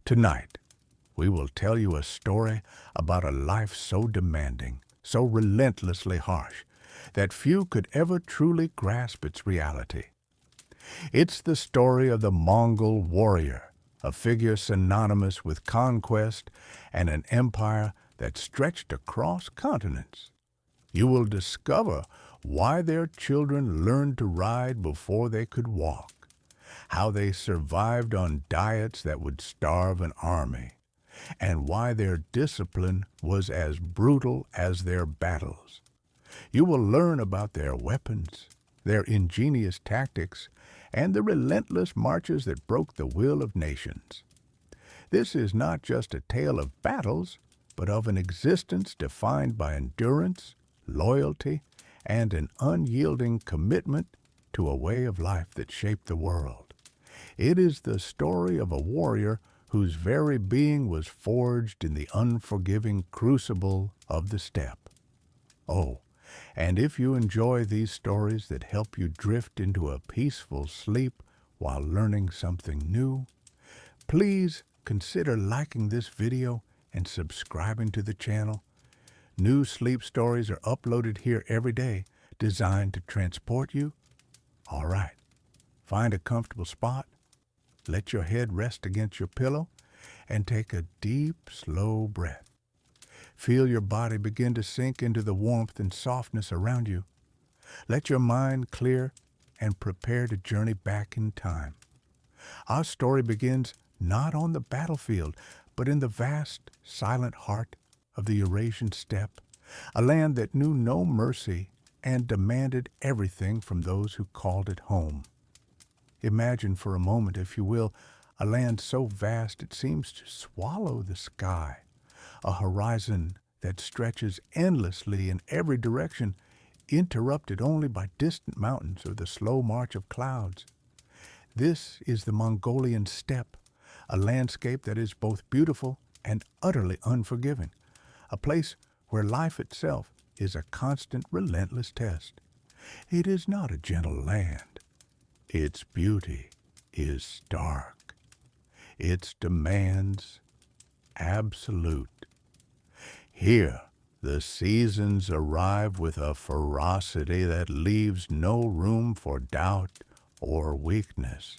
Tonight, we will tell you a story about a life so demanding, so relentlessly harsh, that few could ever truly grasp its reality. It's the story of the Mongol warrior, a figure synonymous with conquest and an empire that stretched across continents. You will discover why their children learned to ride before they could walk, how they survived on diets that would starve an army, and why their discipline was as brutal as their battles. You will learn about their weapons, their ingenious tactics, and the relentless marches that broke the will of nations. This is not just a tale of battles, but of an existence defined by endurance, loyalty, and an unyielding commitment to a way of life that shaped the world. It is the story of a warrior whose very being was forged in the unforgiving crucible of the steppe. Oh, and if you enjoy these stories that help you drift into a peaceful sleep while learning something new, please consider liking this video and subscribing to the channel. New sleep stories are uploaded here every day, designed to transport you. All right, find a comfortable spot, let your head rest against your pillow, and take a deep, slow breath. Feel your body begin to sink into the warmth and softness around you. Let your mind clear and prepare to journey back in time. Our story begins not on the battlefield, but in the vast, silent heart of the Eurasian steppe, a land that knew no mercy and demanded everything from those who called it home. Imagine for a moment, if you will, a land so vast it seems to swallow the sky, a horizon that stretches endlessly in every direction, interrupted only by distant mountains or the slow march of clouds. This is the Mongolian steppe, a landscape that is both beautiful and utterly unforgiving, a place where life itself is a constant, relentless test. It is not a gentle land. Its beauty is stark. Its demands absolute. Here, the seasons arrive with a ferocity that leaves no room for doubt or weakness.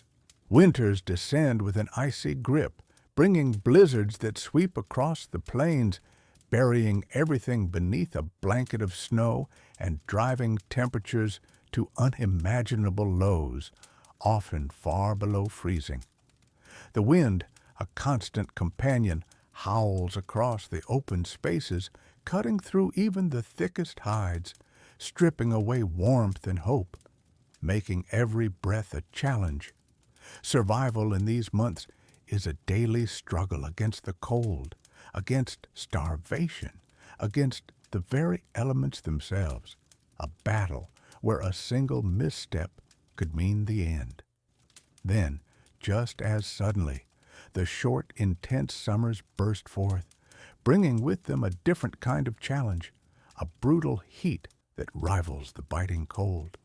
Winters descend with an icy grip, bringing blizzards that sweep across the plains, burying everything beneath a blanket of snow and driving temperatures to unimaginable lows, often far below freezing. The wind, a constant companion, howls across the open spaces, cutting through even the thickest hides, stripping away warmth and hope, making every breath a challenge. Survival in these months is a daily struggle against the cold, against starvation, against the very elements themselves, a battle where a single misstep could mean the end. Then, just as suddenly, the short, intense summers burst forth, bringing with them a different kind of challenge, a brutal heat that rivals the biting cold.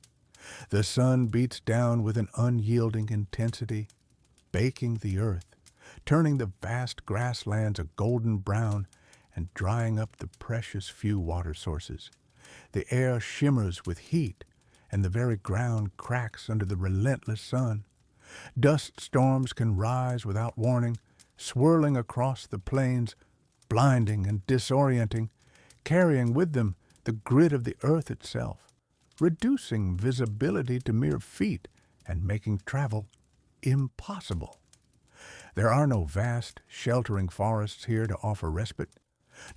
The sun beats down with an unyielding intensity, baking the earth, turning the vast grasslands a golden brown and drying up the precious few water sources. The air shimmers with heat, and the very ground cracks under the relentless sun. Dust storms can rise without warning, swirling across the plains, blinding and disorienting, carrying with them the grit of the earth itself, reducing visibility to mere feet and making travel impossible. There are no vast, sheltering forests here to offer respite,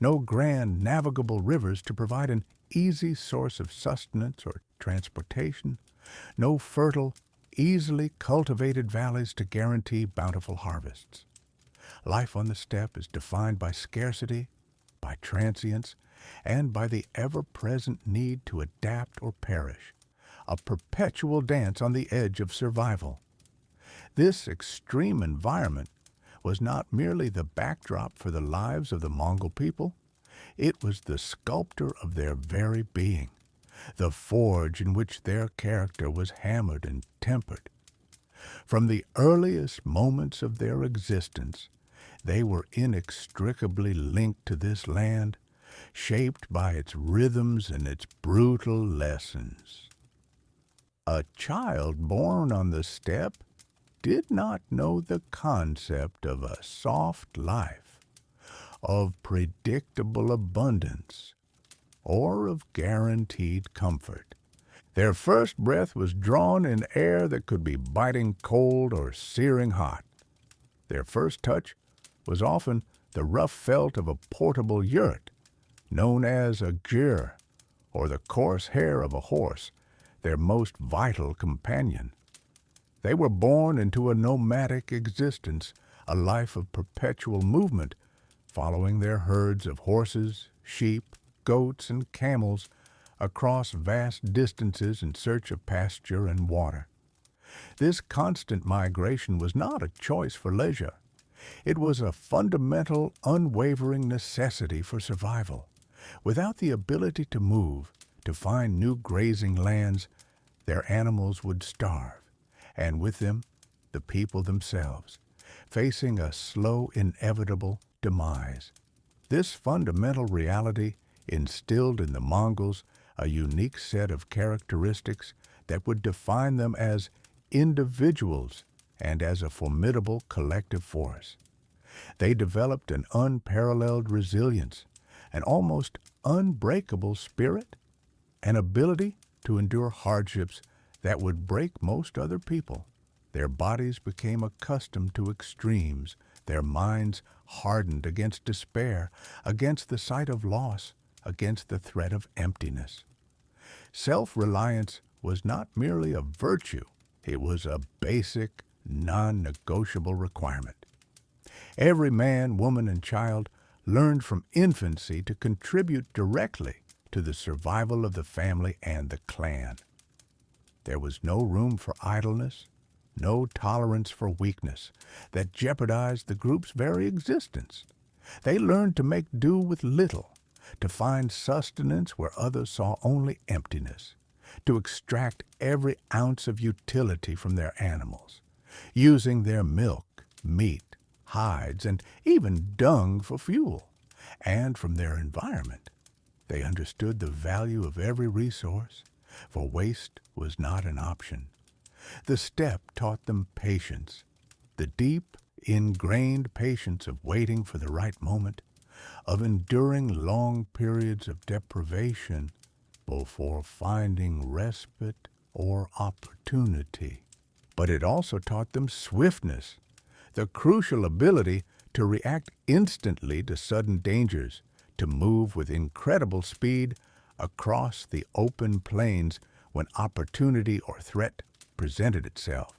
no grand, navigable rivers to provide an easy source of sustenance or transportation, no fertile, easily cultivated valleys to guarantee bountiful harvests. Life on the steppe is defined by scarcity, by transience, and by the ever-present need to adapt or perish, a perpetual dance on the edge of survival. This extreme environment was not merely the backdrop for the lives of the Mongol people, it was the sculptor of their very being, the forge in which their character was hammered and tempered. From the earliest moments of their existence, They were inextricably linked to this land, shaped by its rhythms and its brutal lessons. A child born on the steppe did not know the concept of a soft life, of predictable abundance, or of guaranteed comfort. Their first breath was drawn in air that could be biting cold or searing hot. Their first touch was often the rough felt of a portable yurt, known as a gyr, or the coarse hair of a horse, their most vital companion. They were born into a nomadic existence, a life of perpetual movement, following their herds of horses, sheep, goats, and camels across vast distances in search of pasture and water. This constant migration was not a choice for leisure. It was a fundamental, unwavering necessity for survival. Without the ability to move, to find new grazing lands, their animals would starve, and with them, the people themselves, facing a slow, inevitable demise. This fundamental reality instilled in the Mongols a unique set of characteristics that would define them as individuals and as a formidable collective force. They developed an unparalleled resilience, an almost unbreakable spirit, an ability to endure hardships that would break most other people. Their bodies became accustomed to extremes, their minds hardened against despair, against the sight of loss, against the threat of emptiness. Self-reliance was not merely a virtue, it was a basic, non-negotiable requirement. Every man, woman, and child learned from infancy to contribute directly to the survival of the family and the clan. There was no room for idleness, no tolerance for weakness that jeopardized the group's very existence. They learned to make do with little, to find sustenance where others saw only emptiness, to extract every ounce of utility from their animals, using their milk, meat, hides, and even dung for fuel, and from their environment. They understood the value of every resource, for waste was not an option. The steppe taught them patience, the deep, ingrained patience of waiting for the right moment, of enduring long periods of deprivation before finding respite or opportunity. But it also taught them swiftness, the crucial ability to react instantly to sudden dangers, to move with incredible speed across the open plains when opportunity or threat presented itself.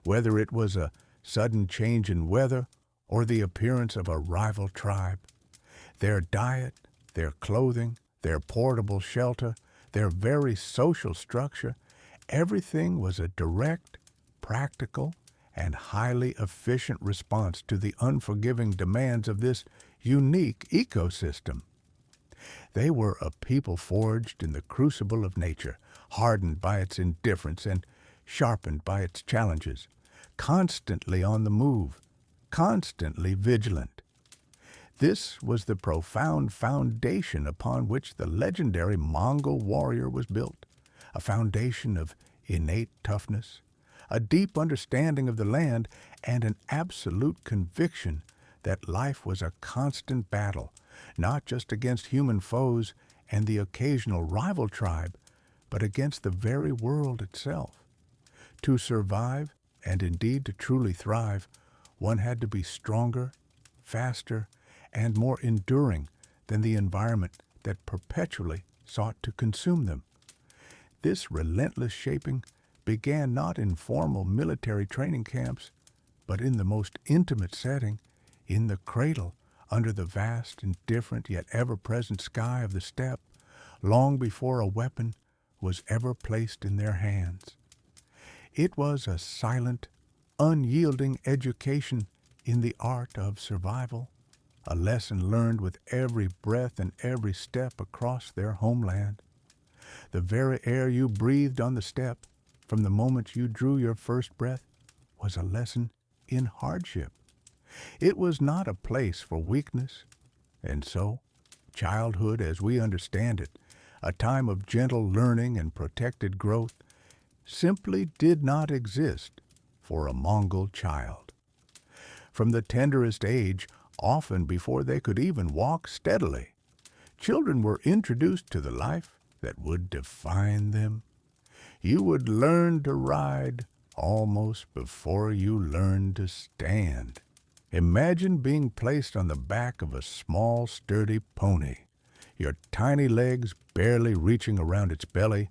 Whether it was a sudden change in weather or the appearance of a rival tribe, their diet, their clothing, their portable shelter, their very social structure, everything was a direct, practical, and highly efficient response to the unforgiving demands of this unique ecosystem. They were a people forged in the crucible of nature, hardened by its indifference and sharpened by its challenges, constantly on the move, constantly vigilant. This was the profound foundation upon which the legendary Mongol warrior was built, a foundation of innate toughness, a deep understanding of the land, and an absolute conviction that life was a constant battle, not just against human foes and the occasional rival tribe, but against the very world itself. To survive, and indeed to truly thrive, one had to be stronger, faster, and more enduring than the environment that perpetually sought to consume them. This relentless shaping began not in formal military training camps, but in the most intimate setting, in the cradle, under the vast, indifferent, yet ever-present sky of the steppe, long before a weapon was ever placed in their hands. It was a silent, unyielding education in the art of survival, a lesson learned with every breath and every step across their homeland. The very air you breathed on the steppe, from the moment you drew your first breath, was a lesson in hardship. It was not a place for weakness, and so, childhood as we understand it, a time of gentle learning and protected growth, simply did not exist for a Mongol child. From the tenderest age, often before they could even walk steadily, children were introduced to the life that would define them. You would learn to ride almost before you learned to stand. Imagine being placed on the back of a small, sturdy pony, your tiny legs barely reaching around its belly,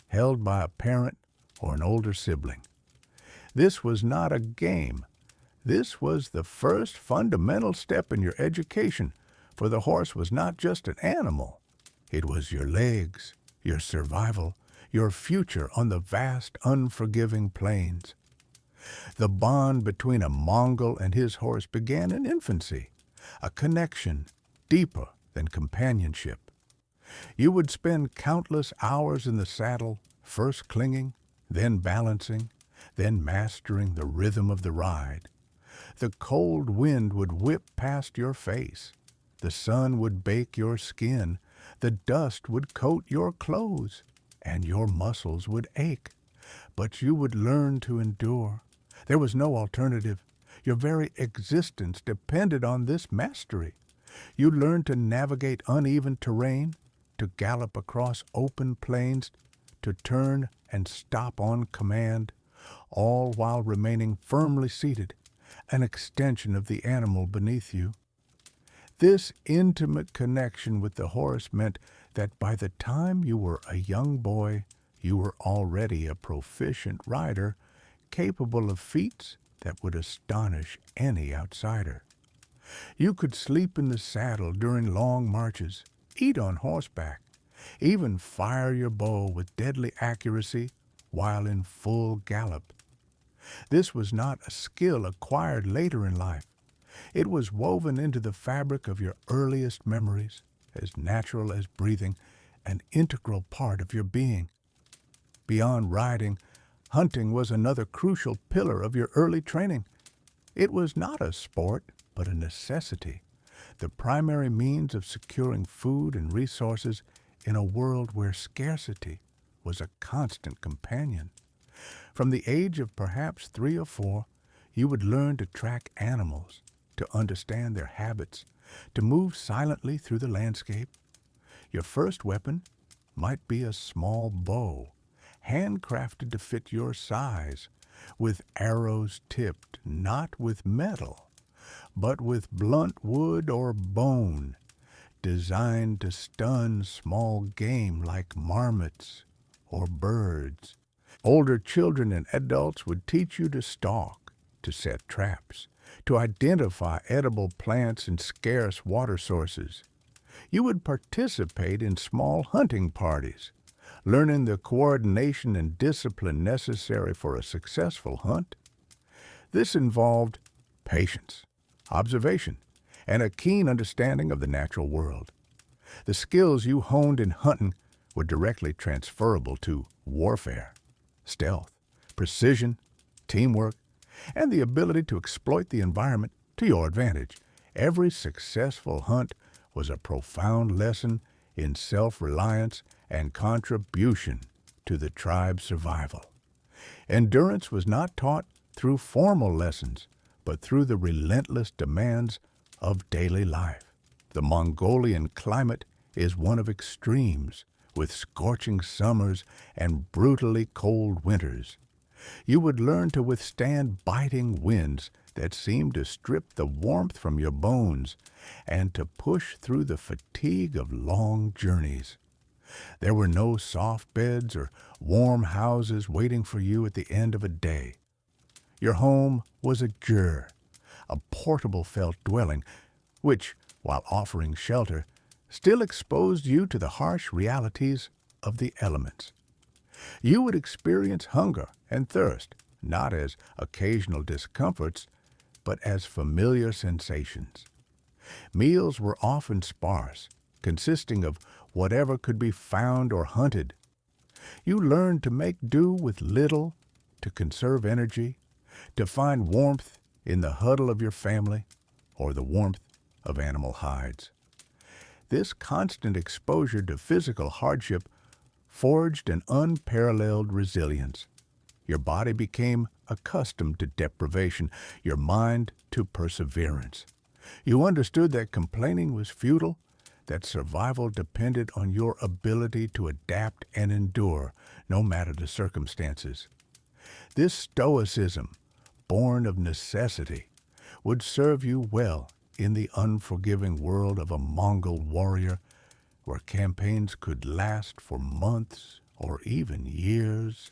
held by a parent or an older sibling. This was not a game. This was the first fundamental step in your education, for the horse was not just an animal. It was your legs, your survival, your future on the vast, unforgiving plains. The bond between a Mongol and his horse began in infancy, a connection deeper than companionship. You would spend countless hours in the saddle, first clinging, then balancing, then mastering the rhythm of the ride. The cold wind would whip past your face. The sun would bake your skin. The dust would coat your clothes, and your muscles would ache. But you would learn to endure. There was no alternative. Your very existence depended on this mastery. You learned to navigate uneven terrain, to gallop across open plains, to turn and stop on command, all while remaining firmly seated, an extension of the animal beneath you. This intimate connection with the horse meant that by the time you were a young boy, you were already a proficient rider, capable of feats that would astonish any outsider. You could sleep in the saddle during long marches, eat on horseback, even fire your bow with deadly accuracy while in full gallop. This was not a skill acquired later in life. It was woven into the fabric of your earliest memories, as natural as breathing, an integral part of your being. Beyond riding, hunting was another crucial pillar of your early training. It was not a sport, but a necessity, the primary means of securing food and resources in a world where scarcity was a constant companion. From the age of perhaps 3 or 4, you would learn to track animals, to understand their habits, to move silently through the landscape. Your first weapon might be a small bow, handcrafted to fit your size, with arrows tipped not with metal, but with blunt wood or bone, designed to stun small game like marmots or birds. Older children and adults would teach you to stalk, to set traps, to identify edible plants and scarce water sources. You would participate in small hunting parties, learning the coordination and discipline necessary for a successful hunt. This involved patience, observation, and a keen understanding of the natural world. The skills you honed in hunting were directly transferable to warfare, stealth, precision, teamwork, and the ability to exploit the environment to your advantage. Every successful hunt was a profound lesson in self-reliance and contribution to the tribe's survival. Endurance was not taught through formal lessons, but through the relentless demands of daily life. The Mongolian climate is one of extremes, with scorching summers and brutally cold winters. You would learn to withstand biting winds that seemed to strip the warmth from your bones and to push through the fatigue of long journeys. There were no soft beds or warm houses waiting for you at the end of a day. Your home was a ger, a portable felt dwelling, which, while offering shelter, still exposed you to the harsh realities of the elements. You would experience hunger and thirst, not as occasional discomforts, but as familiar sensations. Meals were often sparse, consisting of whatever could be found or hunted. You learned to make do with little, to conserve energy, to find warmth in the huddle of your family, or the warmth of animal hides. This constant exposure to physical hardship forged an unparalleled resilience. Your body became accustomed to deprivation, your mind to perseverance. You understood that complaining was futile, that survival depended on your ability to adapt and endure, no matter the circumstances. This stoicism, born of necessity, would serve you well in the unforgiving world of a Mongol warrior, where campaigns could last for months or even years,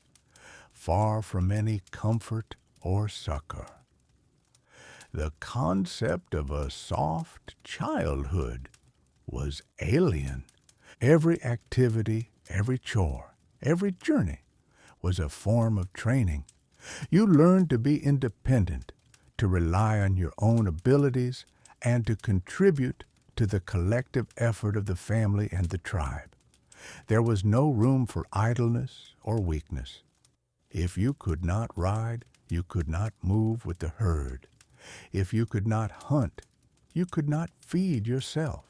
far from any comfort or succor. The concept of a soft childhood was alien. Every activity, every chore, every journey was a form of training. You learned to be independent, to rely on your own abilities, and to contribute to the collective effort of the family and the tribe. There was no room for idleness or weakness. If you could not ride, you could not move with the herd. If you could not hunt, you could not feed yourself.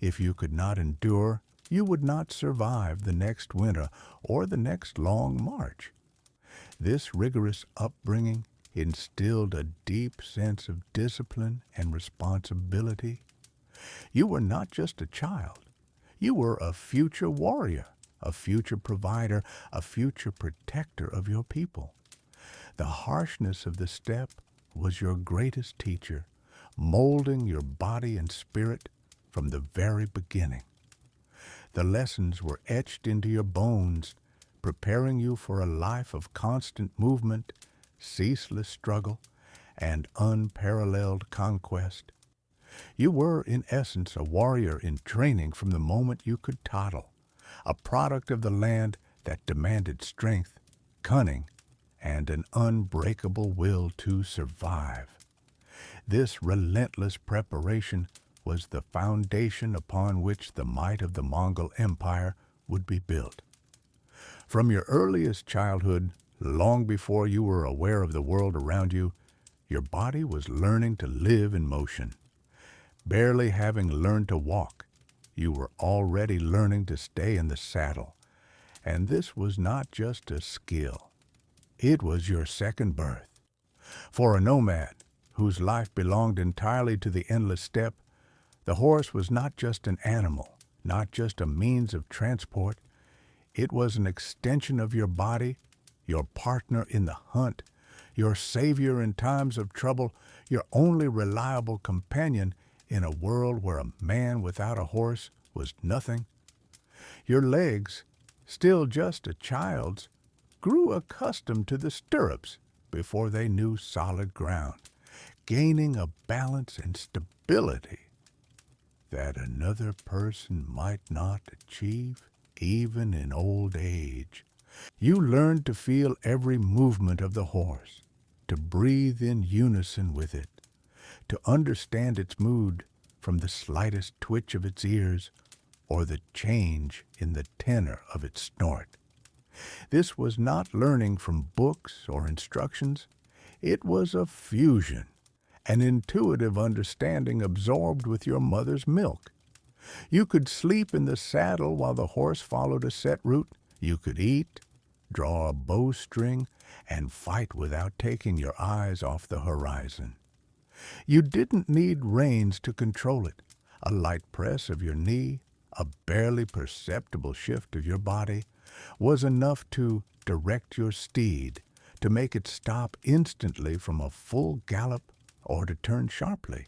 If you could not endure, you would not survive the next winter or the next long march. This rigorous upbringing instilled a deep sense of discipline and responsibility. You were not just a child. You were a future warrior, a future provider, a future protector of your people. The harshness of the steppe was your greatest teacher, molding your body and spirit from the very beginning. The lessons were etched into your bones, preparing you for a life of constant movement, ceaseless struggle, and unparalleled conquest. You were, in essence, a warrior in training from the moment you could toddle, a product of the land that demanded strength, cunning, and an unbreakable will to survive. This relentless preparation was the foundation upon which the might of the Mongol Empire would be built. From your earliest childhood, long before you were aware of the world around you, your body was learning to live in motion. Barely having learned to walk, you were already learning to stay in the saddle. And this was not just a skill. It was your second birth. For a nomad, whose life belonged entirely to the endless steppe, the horse was not just an animal, not just a means of transport. It was an extension of your body, your partner in the hunt, your savior in times of trouble, your only reliable companion in a world where a man without a horse was nothing. Your legs, still just a child's, grew accustomed to the stirrups before they knew solid ground, gaining a balance and stability that another person might not achieve even in old age. You learned to feel every movement of the horse, to breathe in unison with it, to understand its mood from the slightest twitch of its ears or the change in the tenor of its snort. This was not learning from books or instructions. It was a fusion, an intuitive understanding absorbed with your mother's milk. You could sleep in the saddle while the horse followed a set route. You could eat, draw a bowstring, and fight without taking your eyes off the horizon. You didn't need reins to control it. A light press of your knee, a barely perceptible shift of your body, was enough to direct your steed, to make it stop instantly from a full gallop or to turn sharply.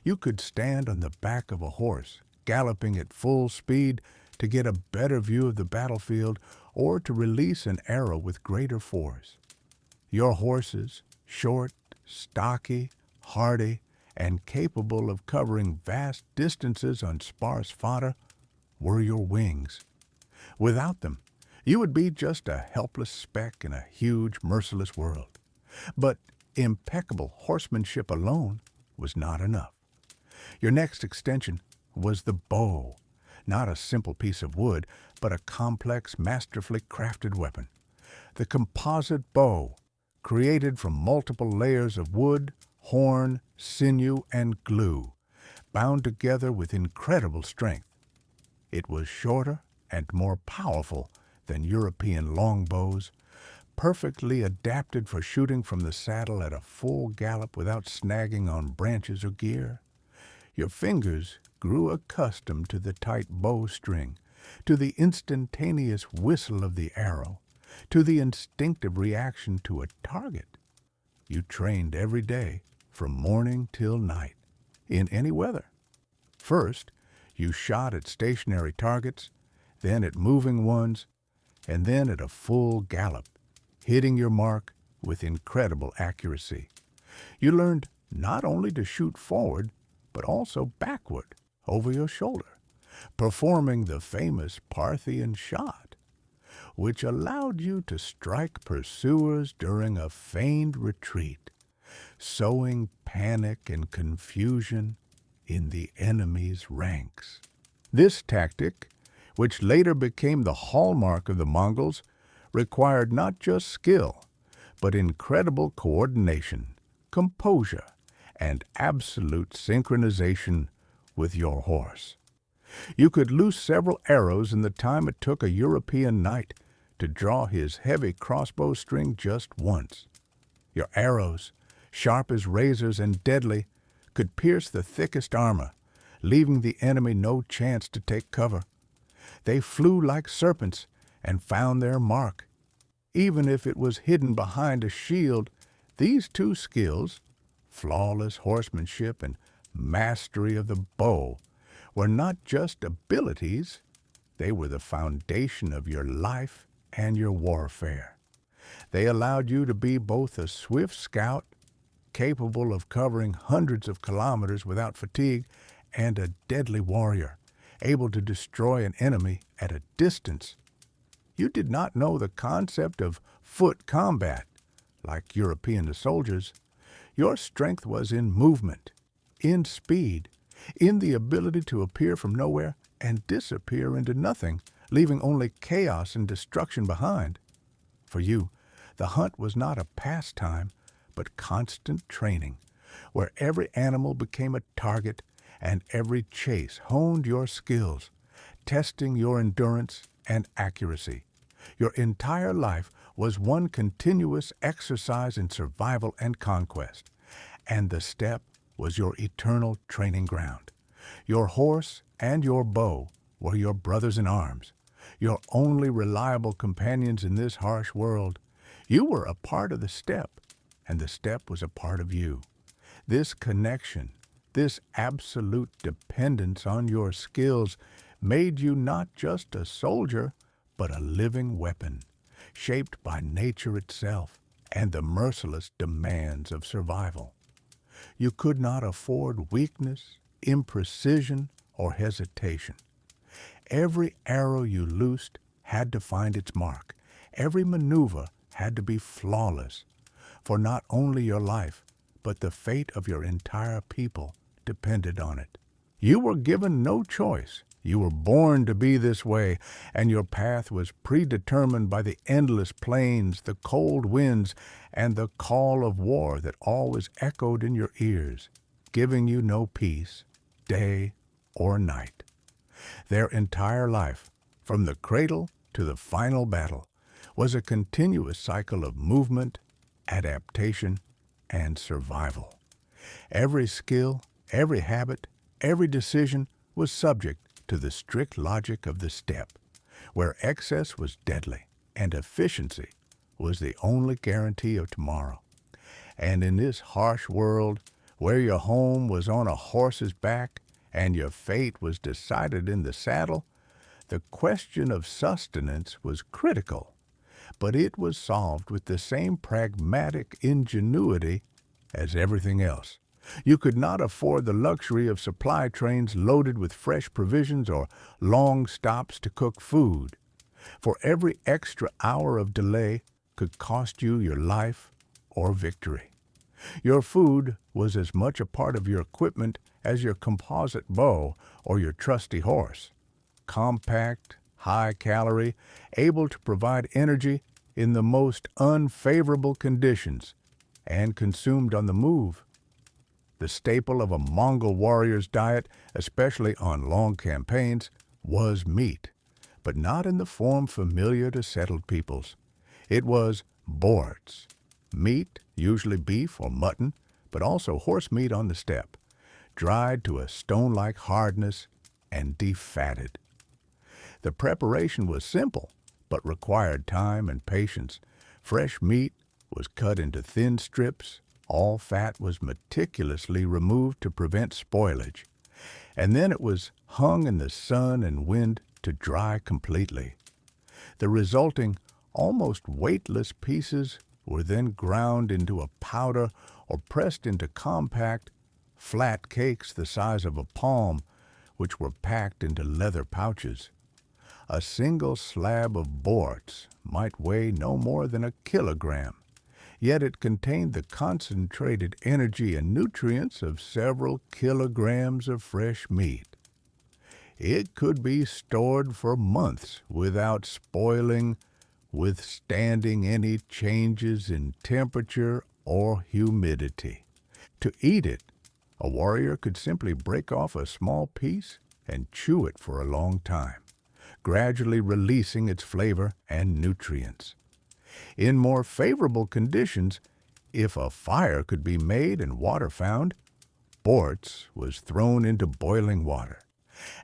You could stand on the back of a horse, galloping at full speed to get a better view of the battlefield or to release an arrow with greater force. Your horses, short, stocky, hardy, and capable of covering vast distances on sparse fodder, were your wings. Without them, you would be just a helpless speck in a huge, merciless world. But impeccable horsemanship alone was not enough. Your next extension was the bow, not a simple piece of wood, but a complex, masterfully crafted weapon. The composite bow, created from multiple layers of wood, horn, sinew, and glue, bound together with incredible strength. It was shorter and more powerful than European longbows, perfectly adapted for shooting from the saddle at a full gallop without snagging on branches or gear. Your fingers grew accustomed to the tight bowstring, to the instantaneous whistle of the arrow, to the instinctive reaction to a target. You trained every day, from morning till night, in any weather. First, you shot at stationary targets, then at moving ones, and then at a full gallop, hitting your mark with incredible accuracy. You learned not only to shoot forward, but also backward, over your shoulder, performing the famous Parthian shot, which allowed you to strike pursuers during a feigned retreat, sowing panic and confusion in the enemy's ranks. This tactic, which later became the hallmark of the Mongols, required not just skill, but incredible coordination, composure, and absolute synchronization with your horse. You could loose several arrows in the time it took a European knight to draw his heavy crossbow string just once. Your arrows, sharp as razors and deadly, could pierce the thickest armor, leaving the enemy no chance to take cover. They flew like serpents and found their mark. Even if it was hidden behind a shield, these two skills, flawless horsemanship and mastery of the bow, were not just abilities, they were the foundation of your life and your warfare. They allowed you to be both a swift scout, capable of covering hundreds of kilometers without fatigue, and a deadly warrior, able to destroy an enemy at a distance. You did not know the concept of foot combat, like European soldiers. Your strength was in movement, in speed, in the ability to appear from nowhere and disappear into nothing, leaving only chaos and destruction behind. For you, the hunt was not a pastime, but constant training, where every animal became a target and every chase honed your skills, testing your endurance and accuracy. Your entire life was one continuous exercise in survival and conquest, and the steppe was your eternal training ground. Your horse and your bow were your brothers in arms, your only reliable companions in this harsh world. You were a part of the steppe, and the steppe was a part of you. This connection, this absolute dependence on your skills made you not just a soldier, but a living weapon, shaped by nature itself and the merciless demands of survival. You could not afford weakness, imprecision, or hesitation. Every arrow you loosed had to find its mark. Every maneuver had to be flawless, for not only your life, but the fate of your entire people depended on it. You were given no choice. You were born to be this way, and your path was predetermined by the endless plains, the cold winds, and the call of war that always echoed in your ears, giving you no peace, day or night. Their entire life, from the cradle to the final battle, was a continuous cycle of movement, adaptation, and survival. Every skill, every habit, every decision was subject to the strict logic of the steppe, where excess was deadly and efficiency was the only guarantee of tomorrow. And in this harsh world, where your home was on a horse's back and your fate was decided in the saddle, the question of sustenance was critical, but it was solved with the same pragmatic ingenuity as everything else. You could not afford the luxury of supply trains loaded with fresh provisions or long stops to cook food, for every extra hour of delay could cost you your life or victory. Your food was as much a part of your equipment as your composite bow or your trusty horse. Compact, high-calorie, able to provide energy in the most unfavorable conditions and consumed on the move. The staple of a Mongol warrior's diet, especially on long campaigns, was meat, but not in the form familiar to settled peoples. It was boards, meat, usually beef or mutton, but also horse meat on the steppe, dried to a stone-like hardness and defatted. The preparation was simple, but required time and patience. Fresh meat was cut into thin strips. All fat was meticulously removed to prevent spoilage, and then it was hung in the sun and wind to dry completely. The resulting, almost weightless pieces were then ground into a powder or pressed into compact, flat cakes the size of a palm, which were packed into leather pouches. A single slab of boards might weigh no more than a kilogram, yet it contained the concentrated energy and nutrients of several kilograms of fresh meat. It could be stored for months without spoiling, withstanding any changes in temperature or humidity. To eat it, a warrior could simply break off a small piece and chew it for a long time, gradually releasing its flavor and nutrients. In more favorable conditions, if a fire could be made and water found, bortz was thrown into boiling water,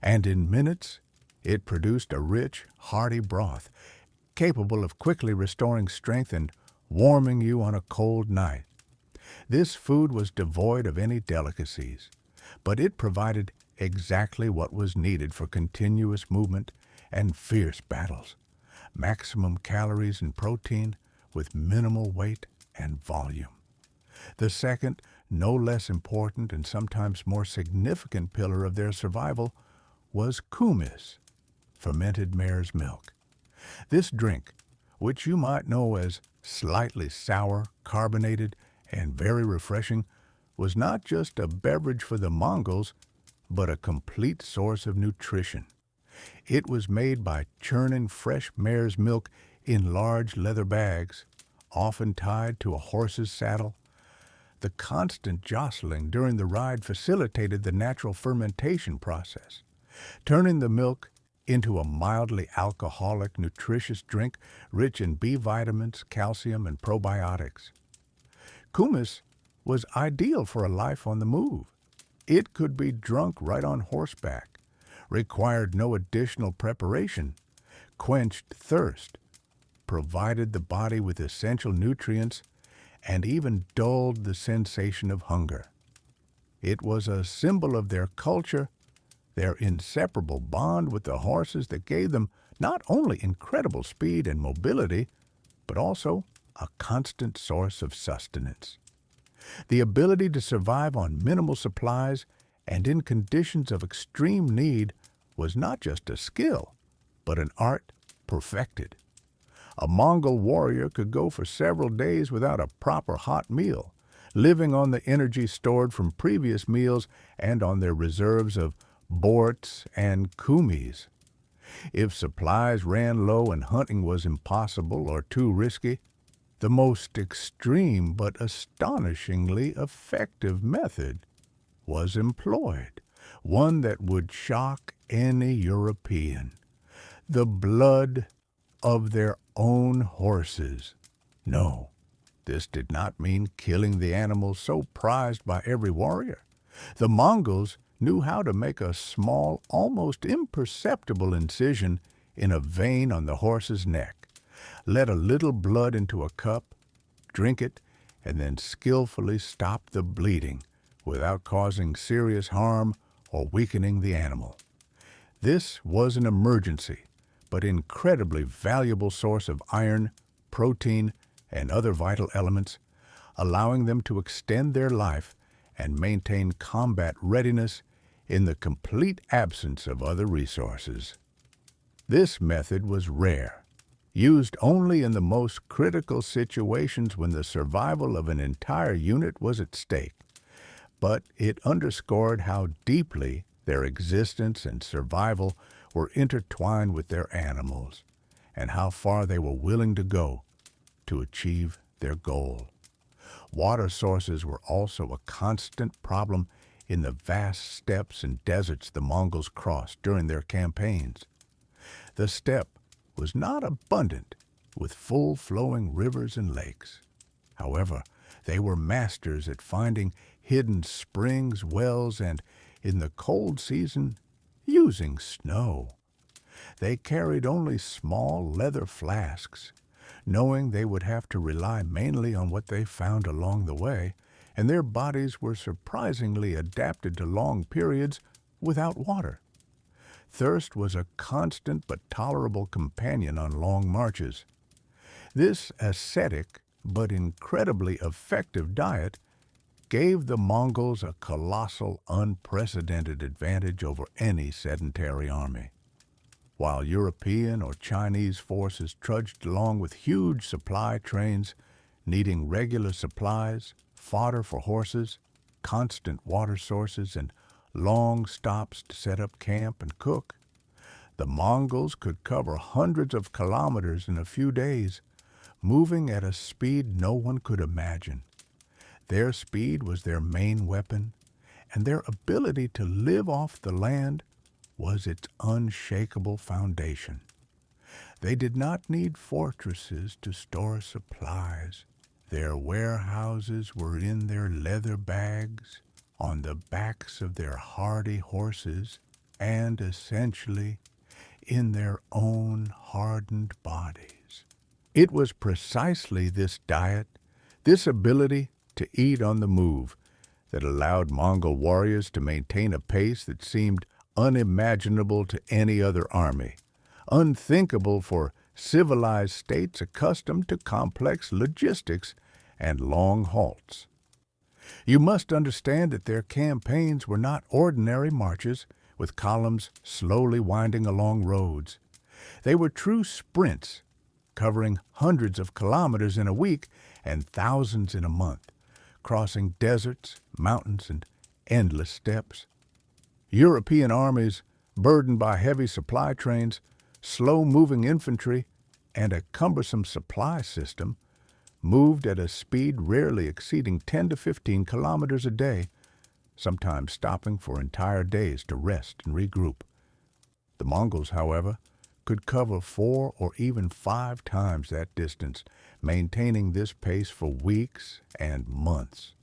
and in minutes it produced a rich, hearty broth, capable of quickly restoring strength and warming you on a cold night. This food was devoid of any delicacies, but it provided exactly what was needed for continuous movement and fierce battles. Maximum calories and protein with minimal weight and volume. The second, no less important and sometimes more significant pillar of their survival was kumis, fermented mare's milk. This drink, which you might know as slightly sour, carbonated, and very refreshing, was not just a beverage for the Mongols, but a complete source of nutrition. It was made by churning fresh mare's milk in large leather bags, often tied to a horse's saddle. The constant jostling during the ride facilitated the natural fermentation process, turning the milk into a mildly alcoholic, nutritious drink rich in B vitamins, calcium, and probiotics. Kumis was ideal for a life on the move. It could be drunk right on horseback, required no additional preparation, quenched thirst, provided the body with essential nutrients, and even dulled the sensation of hunger. It was a symbol of their culture, their inseparable bond with the horses that gave them not only incredible speed and mobility, but also a constant source of sustenance. The ability to survive on minimal supplies and in conditions of extreme need was not just a skill, but an art perfected. A Mongol warrior could go for several days without a proper hot meal, living on the energy stored from previous meals and on their reserves of bortz and kumis. If supplies ran low and hunting was impossible or too risky, the most extreme but astonishingly effective method was employed, one that would shock any European: the blood of their own horses. No, this did not mean killing the animals so prized by every warrior. The Mongols knew how to make a small, almost imperceptible incision in a vein on the horse's neck, let a little blood into a cup, drink it, and then skillfully stop the bleeding without causing serious harm or weakening the animal. This was an emergency, but incredibly valuable source of iron, protein, and other vital elements, allowing them to extend their life and maintain combat readiness in the complete absence of other resources. This method was rare, used only in the most critical situations when the survival of an entire unit was at stake, but it underscored how deeply their existence and survival were intertwined with their animals, and how far they were willing to go to achieve their goal. Water sources were also a constant problem in the vast steppes and deserts the Mongols crossed during their campaigns. The steppe was not abundant with full-flowing rivers and lakes. However, they were masters at finding hidden springs, wells, and, in the cold season, using snow. They carried only small leather flasks, knowing they would have to rely mainly on what they found along the way, and their bodies were surprisingly adapted to long periods without water. Thirst was a constant but tolerable companion on long marches. This ascetic but incredibly effective diet gave the Mongols a colossal, unprecedented advantage over any sedentary army. While European or Chinese forces trudged along with huge supply trains, needing regular supplies, fodder for horses, constant water sources, and long stops to set up camp and cook, the Mongols could cover hundreds of kilometers in a few days, moving at a speed no one could imagine. Their speed was their main weapon, and their ability to live off the land was its unshakable foundation. They did not need fortresses to store supplies. Their warehouses were in their leather bags, on the backs of their hardy horses, and essentially in their own hardened bodies. It was precisely this diet, this ability to eat on the move, that allowed Mongol warriors to maintain a pace that seemed unimaginable to any other army, unthinkable for civilized states accustomed to complex logistics and long halts. You must understand that their campaigns were not ordinary marches with columns slowly winding along roads. They were true sprints, covering hundreds of kilometers in a week and thousands in a month, crossing deserts, mountains, and endless steppes. European armies, burdened by heavy supply trains, slow-moving infantry, and a cumbersome supply system, moved at a speed rarely exceeding 10 to 15 kilometers a day, sometimes stopping for entire days to rest and regroup. The Mongols, however, could cover 4 or even 5 times that distance, maintaining this pace for weeks and months.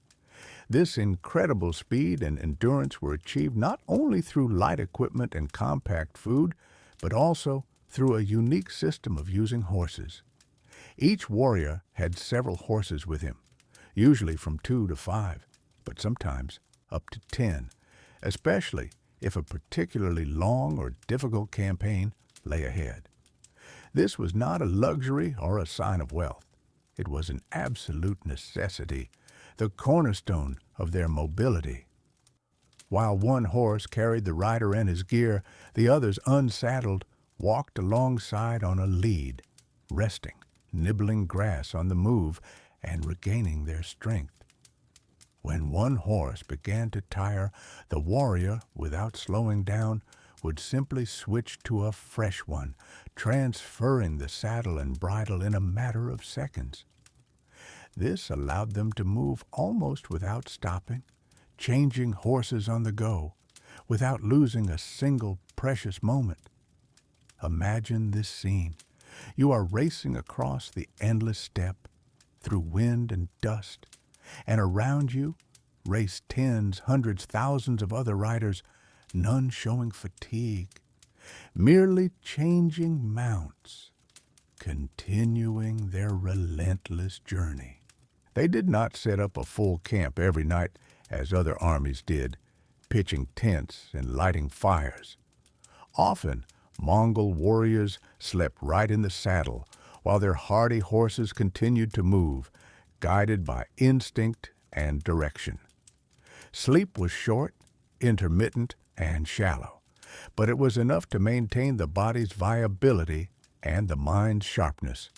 This incredible speed and endurance were achieved not only through light equipment and compact food, but also through a unique system of using horses. Each warrior had several horses with him, usually from 2 to 5, but sometimes up to 10, especially if a particularly long or difficult campaign lay ahead. This was not a luxury or a sign of wealth. It was an absolute necessity, the cornerstone of their mobility. While one horse carried the rider and his gear, the others, unsaddled, walked alongside on a lead, resting, nibbling grass on the move, and regaining their strength. When one horse began to tire, the warrior, without slowing down, would simply switch to a fresh one, transferring the saddle and bridle in a matter of seconds. This allowed them to move almost without stopping, changing horses on the go, without losing a single precious moment. Imagine this scene. You are racing across the endless steppe, through wind and dust, and around you race tens, hundreds, thousands of other riders, none showing fatigue, merely changing mounts, continuing their relentless journey. They did not set up a full camp every night as other armies did, pitching tents and lighting fires. Often, Mongol warriors slept right in the saddle while their hardy horses continued to move, guided by instinct and direction. Sleep was short, intermittent, and shallow, but it was enough to maintain the body's viability and the mind's sharpness.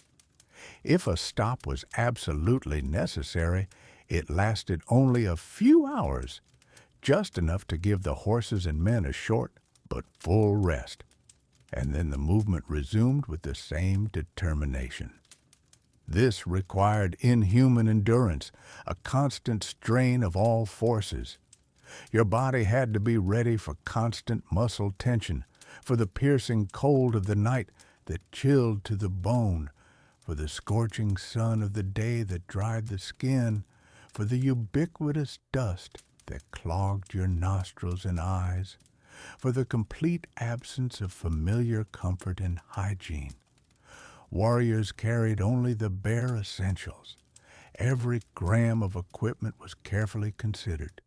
If a stop was absolutely necessary, it lasted only a few hours, just enough to give the horses and men a short but full rest, and then the movement resumed with the same determination. This required inhuman endurance, a constant strain of all forces. Your body had to be ready for constant muscle tension, for the piercing cold of the night that chilled to the bone, for the scorching sun of the day that dried the skin, for the ubiquitous dust that clogged your nostrils and eyes, for the complete absence of familiar comfort and hygiene. Warriors carried only the bare essentials. Every gram of equipment was carefully considered.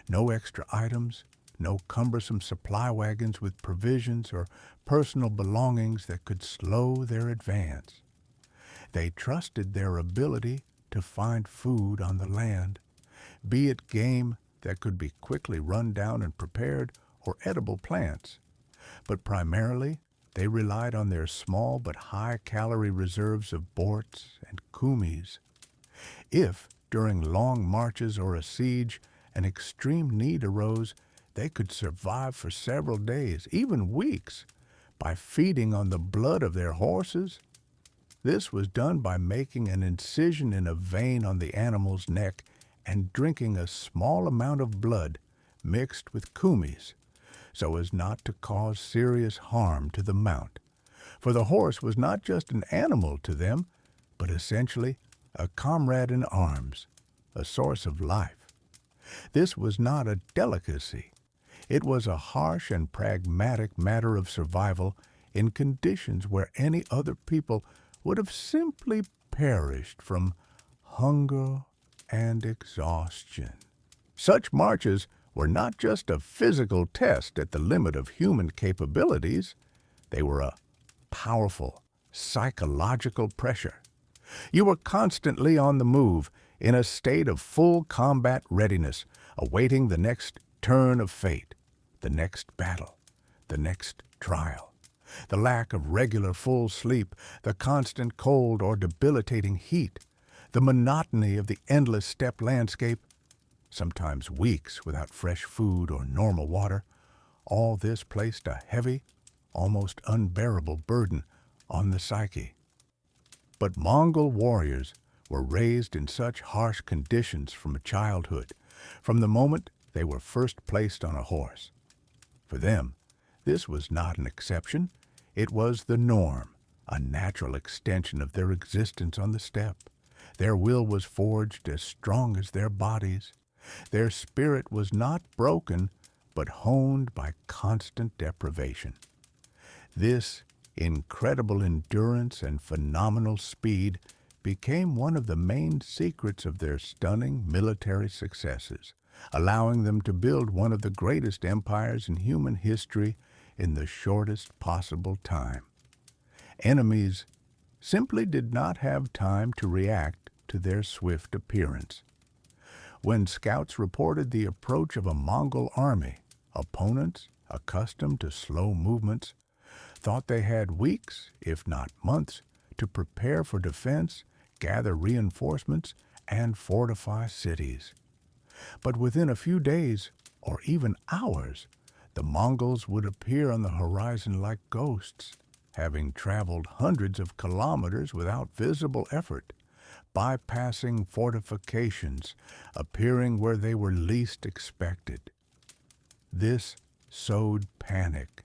No extra items, no cumbersome supply wagons with provisions or personal belongings that could slow their advance. They trusted their ability to find food on the land, be it game that could be quickly run down and prepared or edible plants. But primarily, they relied on their small but high-calorie reserves of borts and kumis. If, during long marches or a siege, an extreme need arose, they could survive for several days, even weeks, by feeding on the blood of their horses. This was done by making an incision in a vein on the animal's neck and drinking a small amount of blood mixed with kumis, so as not to cause serious harm to the mount. For the horse was not just an animal to them, but essentially a comrade in arms, a source of life. This was not a delicacy. It was a harsh and pragmatic matter of survival in conditions where any other people would have simply perished from hunger and exhaustion. Such marches were not just a physical test at the limit of human capabilities. They were a powerful psychological pressure. You were constantly on the move, in a state of full combat readiness, awaiting the next turn of fate, the next battle, the next trial. The lack of regular full sleep, the constant cold or debilitating heat, the monotony of the endless steppe landscape, sometimes weeks without fresh food or normal water, all this placed a heavy, almost unbearable burden on the psyche. But Mongol warriors were raised in such harsh conditions from childhood, from the moment they were first placed on a horse. For them, this was not an exception. It was the norm, a natural extension of their existence on the steppe. Their will was forged as strong as their bodies. Their spirit was not broken, but honed by constant deprivation. This incredible endurance and phenomenal speed became one of the main secrets of their stunning military successes, allowing them to build one of the greatest empires in human history in the shortest possible time. Enemies simply did not have time to react to their swift appearance. When scouts reported the approach of a Mongol army, opponents, accustomed to slow movements, thought they had weeks, if not months, to prepare for defense, gather reinforcements, and fortify cities. But within a few days, or even hours, the Mongols would appear on the horizon like ghosts, having traveled hundreds of kilometers without visible effort, bypassing fortifications, appearing where they were least expected. This sowed panic,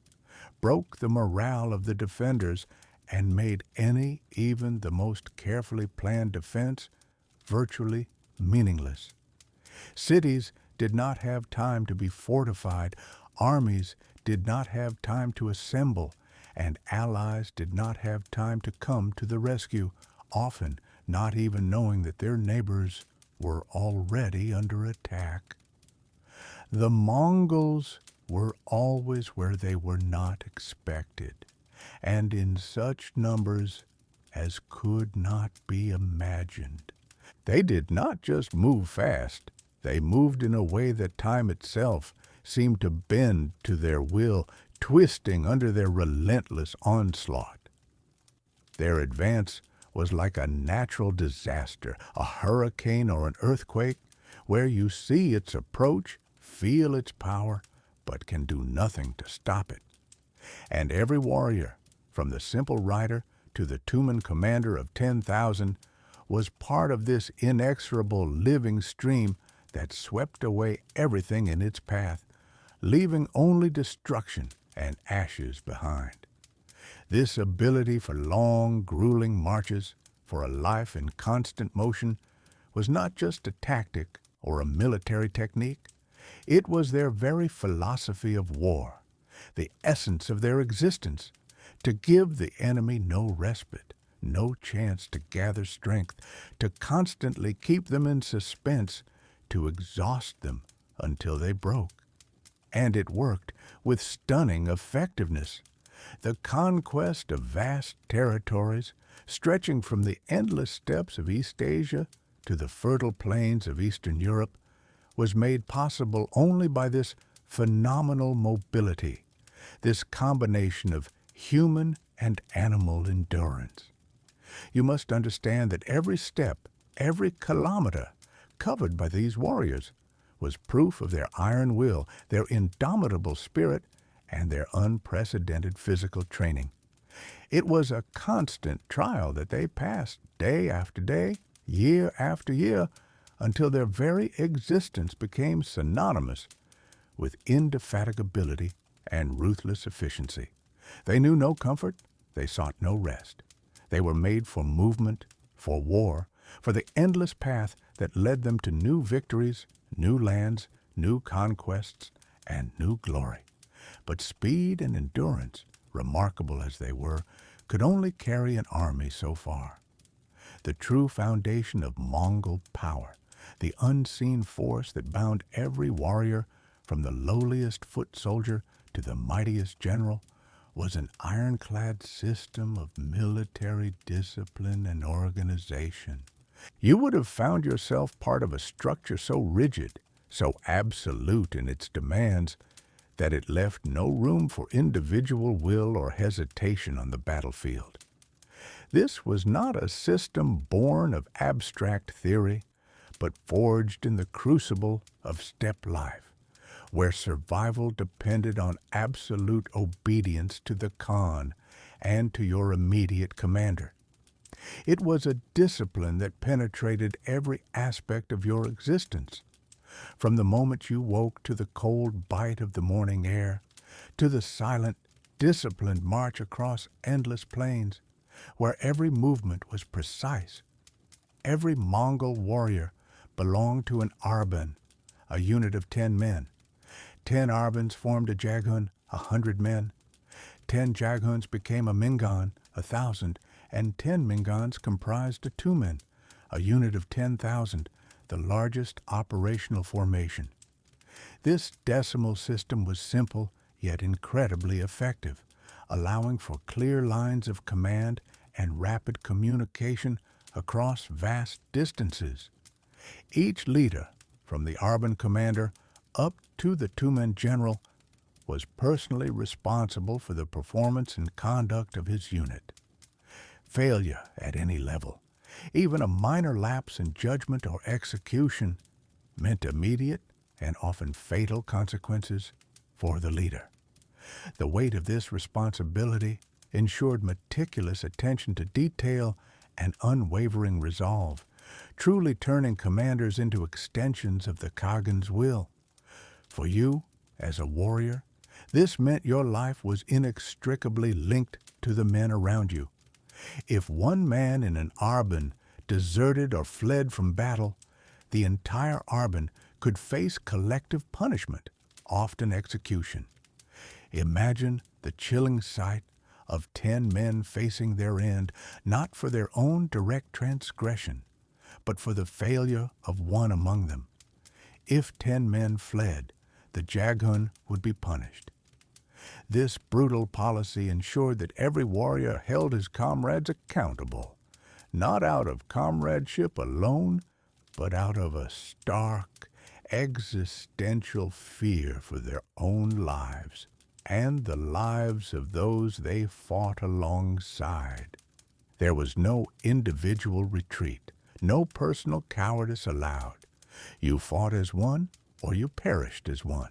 broke the morale of the defenders, and made any, even the most carefully planned defense, virtually meaningless. Cities did not have time to be fortified, armies did not have time to assemble, and allies did not have time to come to the rescue, often not even knowing that their neighbors were already under attack. The Mongols were always where they were not expected, and in such numbers as could not be imagined. They did not just move fast, they moved in a way that time itself seemed to bend to their will, twisting under their relentless onslaught. Their advance was like a natural disaster, a hurricane or an earthquake, where you see its approach, feel its power, but can do nothing to stop it. And every warrior, from the simple rider to the two-man commander of 10,000, was part of this inexorable living stream that swept away everything in its path, leaving only destruction and ashes behind. This ability for long, grueling marches, for a life in constant motion, was not just a tactic or a military technique. It was their very philosophy of war, the essence of their existence, to give the enemy no respite, no chance to gather strength, to constantly keep them in suspense, to exhaust them until they broke. And it worked with stunning effectiveness. The conquest of vast territories, stretching from the endless steppes of East Asia to the fertile plains of Eastern Europe, was made possible only by this phenomenal mobility, this combination of human and animal endurance. You must understand that every step, every kilometer covered by these warriors was proof of their iron will, their indomitable spirit, and their unprecedented physical training. It was a constant trial that they passed day after day, year after year, until their very existence became synonymous with indefatigability and ruthless efficiency. They knew no comfort, they sought no rest. They were made for movement, for war, for the endless path that led them to new victories, new lands, new conquests, and new glory. But speed and endurance, remarkable as they were, could only carry an army so far. The true foundation of Mongol power, the unseen force that bound every warrior from the lowliest foot soldier to the mightiest general, was an ironclad system of military discipline and organization. You would have found yourself part of a structure so rigid, so absolute in its demands, that it left no room for individual will or hesitation on the battlefield. This was not a system born of abstract theory, but forged in the crucible of steppe life, where survival depended on absolute obedience to the Khan and to your immediate commander. It was a discipline that penetrated every aspect of your existence, from the moment you woke to the cold bite of the morning air, to the silent, disciplined march across endless plains, where every movement was precise. Every Mongol warrior belonged to an arban, a unit of 10 men. 10 arbans formed a jaghun, 100 men. 10 jaghuns became a mingan, 1,000, and 10 mingans comprised a tumen, a unit of 10,000, the largest operational formation. This decimal system was simple yet incredibly effective, allowing for clear lines of command and rapid communication across vast distances. Each leader, from the arban commander up to the tumen general, was personally responsible for the performance and conduct of his unit. Failure at any level, even a minor lapse in judgment or execution, meant immediate and often fatal consequences for the leader. The weight of this responsibility ensured meticulous attention to detail and unwavering resolve, truly turning commanders into extensions of the Khagan's will. For you, as a warrior, this meant your life was inextricably linked to the men around you. If one man in an arban deserted or fled from battle, the entire arban could face collective punishment, often execution. Imagine the chilling sight of 10 men facing their end, not for their own direct transgression, but for the failure of one among them. If 10 men fled, the jaghun would be punished. This brutal policy ensured that every warrior held his comrades accountable, not out of comradeship alone, but out of a stark, existential fear for their own lives and the lives of those they fought alongside. There was no individual retreat, no personal cowardice allowed. You fought as one, or you perished as one.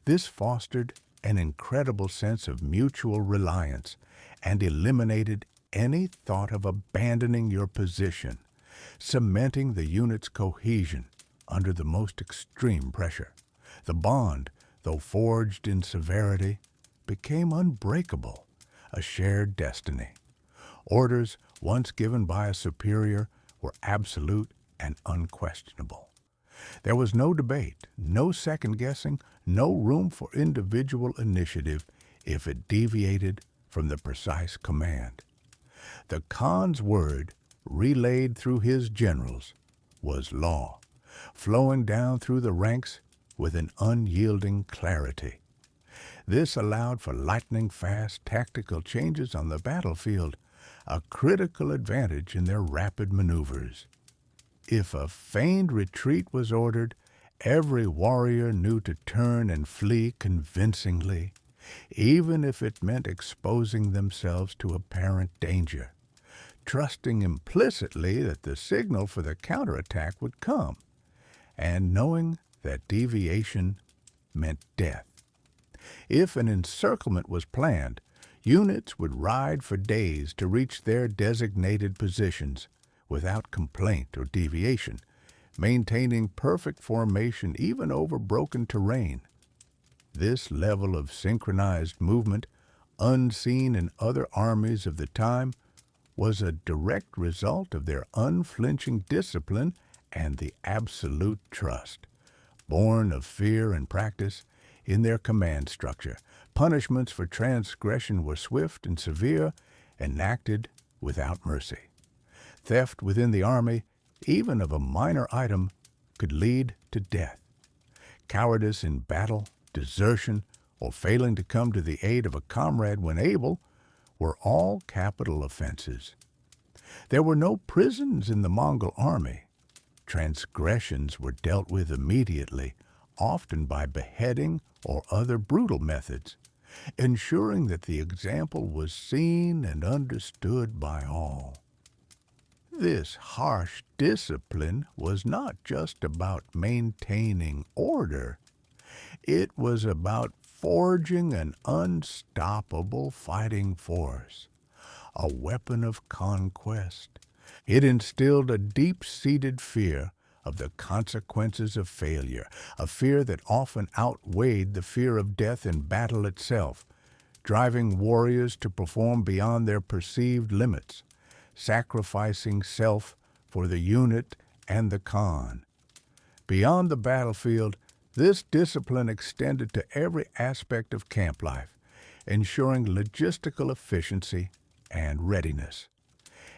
This fostered an incredible sense of mutual reliance and eliminated any thought of abandoning your position, cementing the unit's cohesion under the most extreme pressure. The bond, though forged in severity, became unbreakable, a shared destiny. Orders once given by a superior were absolute and unquestionable. There was no debate, no second-guessing, no room for individual initiative if it deviated from the precise command. The Khan's word, relayed through his generals, was law, flowing down through the ranks with an unyielding clarity. This allowed for lightning-fast tactical changes on the battlefield, a critical advantage in their rapid maneuvers. If a feigned retreat was ordered, every warrior knew to turn and flee convincingly, even if it meant exposing themselves to apparent danger, trusting implicitly that the signal for the counterattack would come, and knowing that deviation meant death. If an encirclement was planned, units would ride for days to reach their designated positions without complaint or deviation, maintaining perfect formation even over broken terrain. This level of synchronized movement, unseen in other armies of the time, was a direct result of their unflinching discipline and the absolute trust, born of fear and practice, in their command structure. Punishments for transgression were swift and severe, enacted without mercy. Theft within the army, even of a minor item, could lead to death. Cowardice in battle, desertion, or failing to come to the aid of a comrade when able were all capital offenses. There were no prisons in the Mongol army. Transgressions were dealt with immediately, often by beheading or other brutal methods, ensuring that the example was seen and understood by all. This harsh discipline was not just about maintaining order. It was about forging an unstoppable fighting force, a weapon of conquest. It instilled a deep-seated fear of the consequences of failure, a fear that often outweighed the fear of death in battle itself, driving warriors to perform beyond their perceived limits, sacrificing self for the unit and the Khan. Beyond the battlefield, this discipline extended to every aspect of camp life, ensuring logistical efficiency and readiness.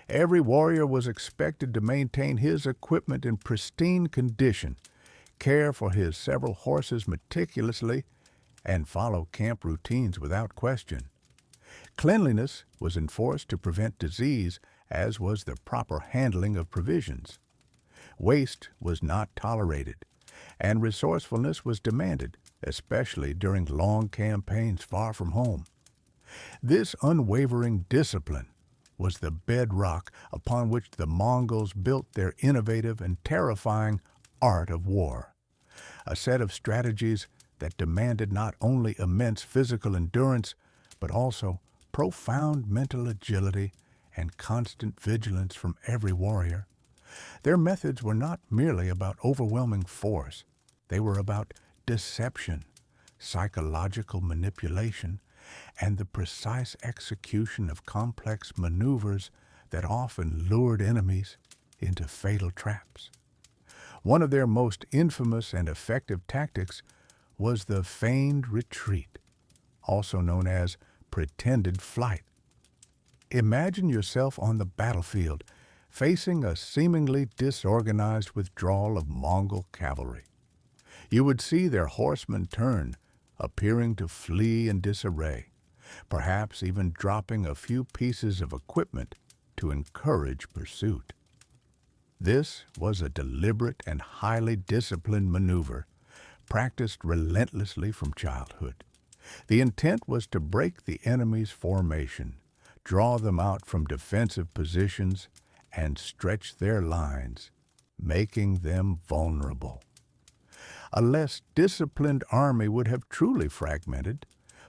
Every warrior was expected to maintain his equipment in pristine condition, care for his several horses meticulously, and follow camp routines without question. Cleanliness was enforced to prevent disease, as was the proper handling of provisions. Waste was not tolerated, and resourcefulness was demanded, especially during long campaigns far from home. This unwavering discipline was the bedrock upon which the Mongols built their innovative and terrifying art of war, a set of strategies that demanded not only immense physical endurance, but also profound mental agility and constant vigilance from every warrior. Their methods were not merely about overwhelming force. They were about deception, psychological manipulation, and the precise execution of complex maneuvers that often lured enemies into fatal traps. One of their most infamous and effective tactics was the feigned retreat, also known as pretended flight. Imagine yourself on the battlefield, facing a seemingly disorganized withdrawal of Mongol cavalry. You would see their horsemen turn, appearing to flee in disarray, perhaps even dropping a few pieces of equipment to encourage pursuit. This was a deliberate and highly disciplined maneuver, practiced relentlessly from childhood. The intent was to break the enemy's formation, draw them out from defensive positions, and stretch their lines, making them vulnerable. A less disciplined army would have truly fragmented,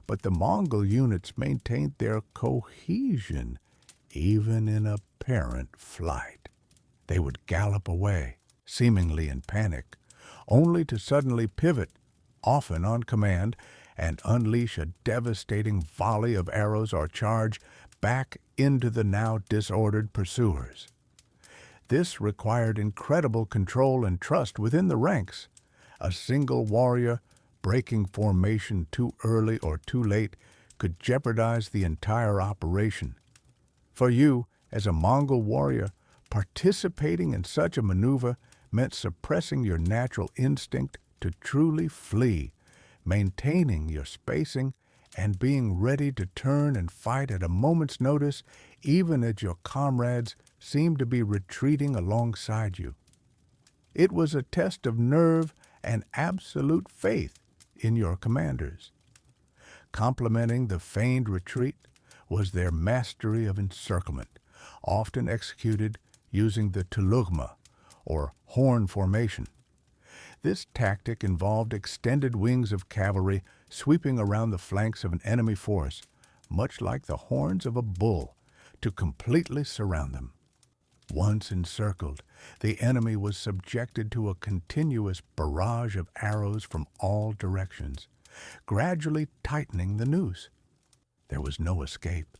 but the Mongol units maintained their cohesion even in apparent flight. They would gallop away, seemingly in panic, only to suddenly pivot, often on command, and unleash a devastating volley of arrows or charge back into the now disordered pursuers. This required incredible control and trust within the ranks. A single warrior breaking formation too early or too late could jeopardize the entire operation. For you, as a Mongol warrior, participating in such a maneuver meant suppressing your natural instinct to truly flee, maintaining your spacing, and being ready to turn and fight at a moment's notice, even as your comrades seemed to be retreating alongside you. It was a test of nerve and absolute faith in your commanders. Complementing the feigned retreat was their mastery of encirclement, often executed using the tulugma, or horn formation. This tactic involved extended wings of cavalry sweeping around the flanks of an enemy force, much like the horns of a bull, to completely surround them. Once encircled, the enemy was subjected to a continuous barrage of arrows from all directions, gradually tightening the noose. There was no escape.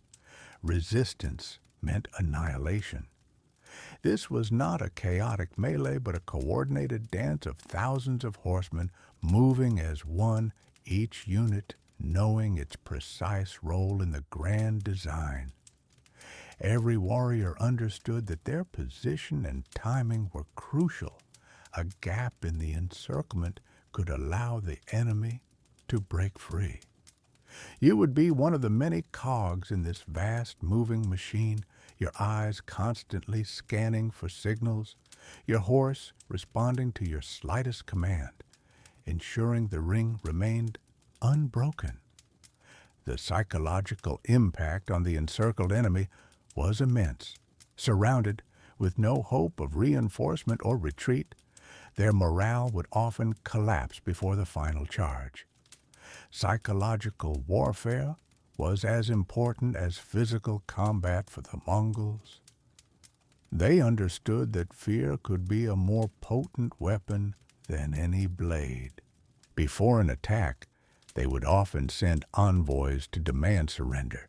Resistance meant annihilation. This was not a chaotic melee, but a coordinated dance of thousands of horsemen moving as one, each unit knowing its precise role in the grand design. Every warrior understood that their position and timing were crucial. A gap in the encirclement could allow the enemy to break free. You would be one of the many cogs in this vast moving machine, your eyes constantly scanning for signals, your horse responding to your slightest command, ensuring the ring remained unbroken. The psychological impact on the encircled enemy was immense. Surrounded, with no hope of reinforcement or retreat, their morale would often collapse before the final charge. Psychological warfare was as important as physical combat for the Mongols. They understood that fear could be a more potent weapon than any blade. Before an attack, they would often send envoys to demand surrender,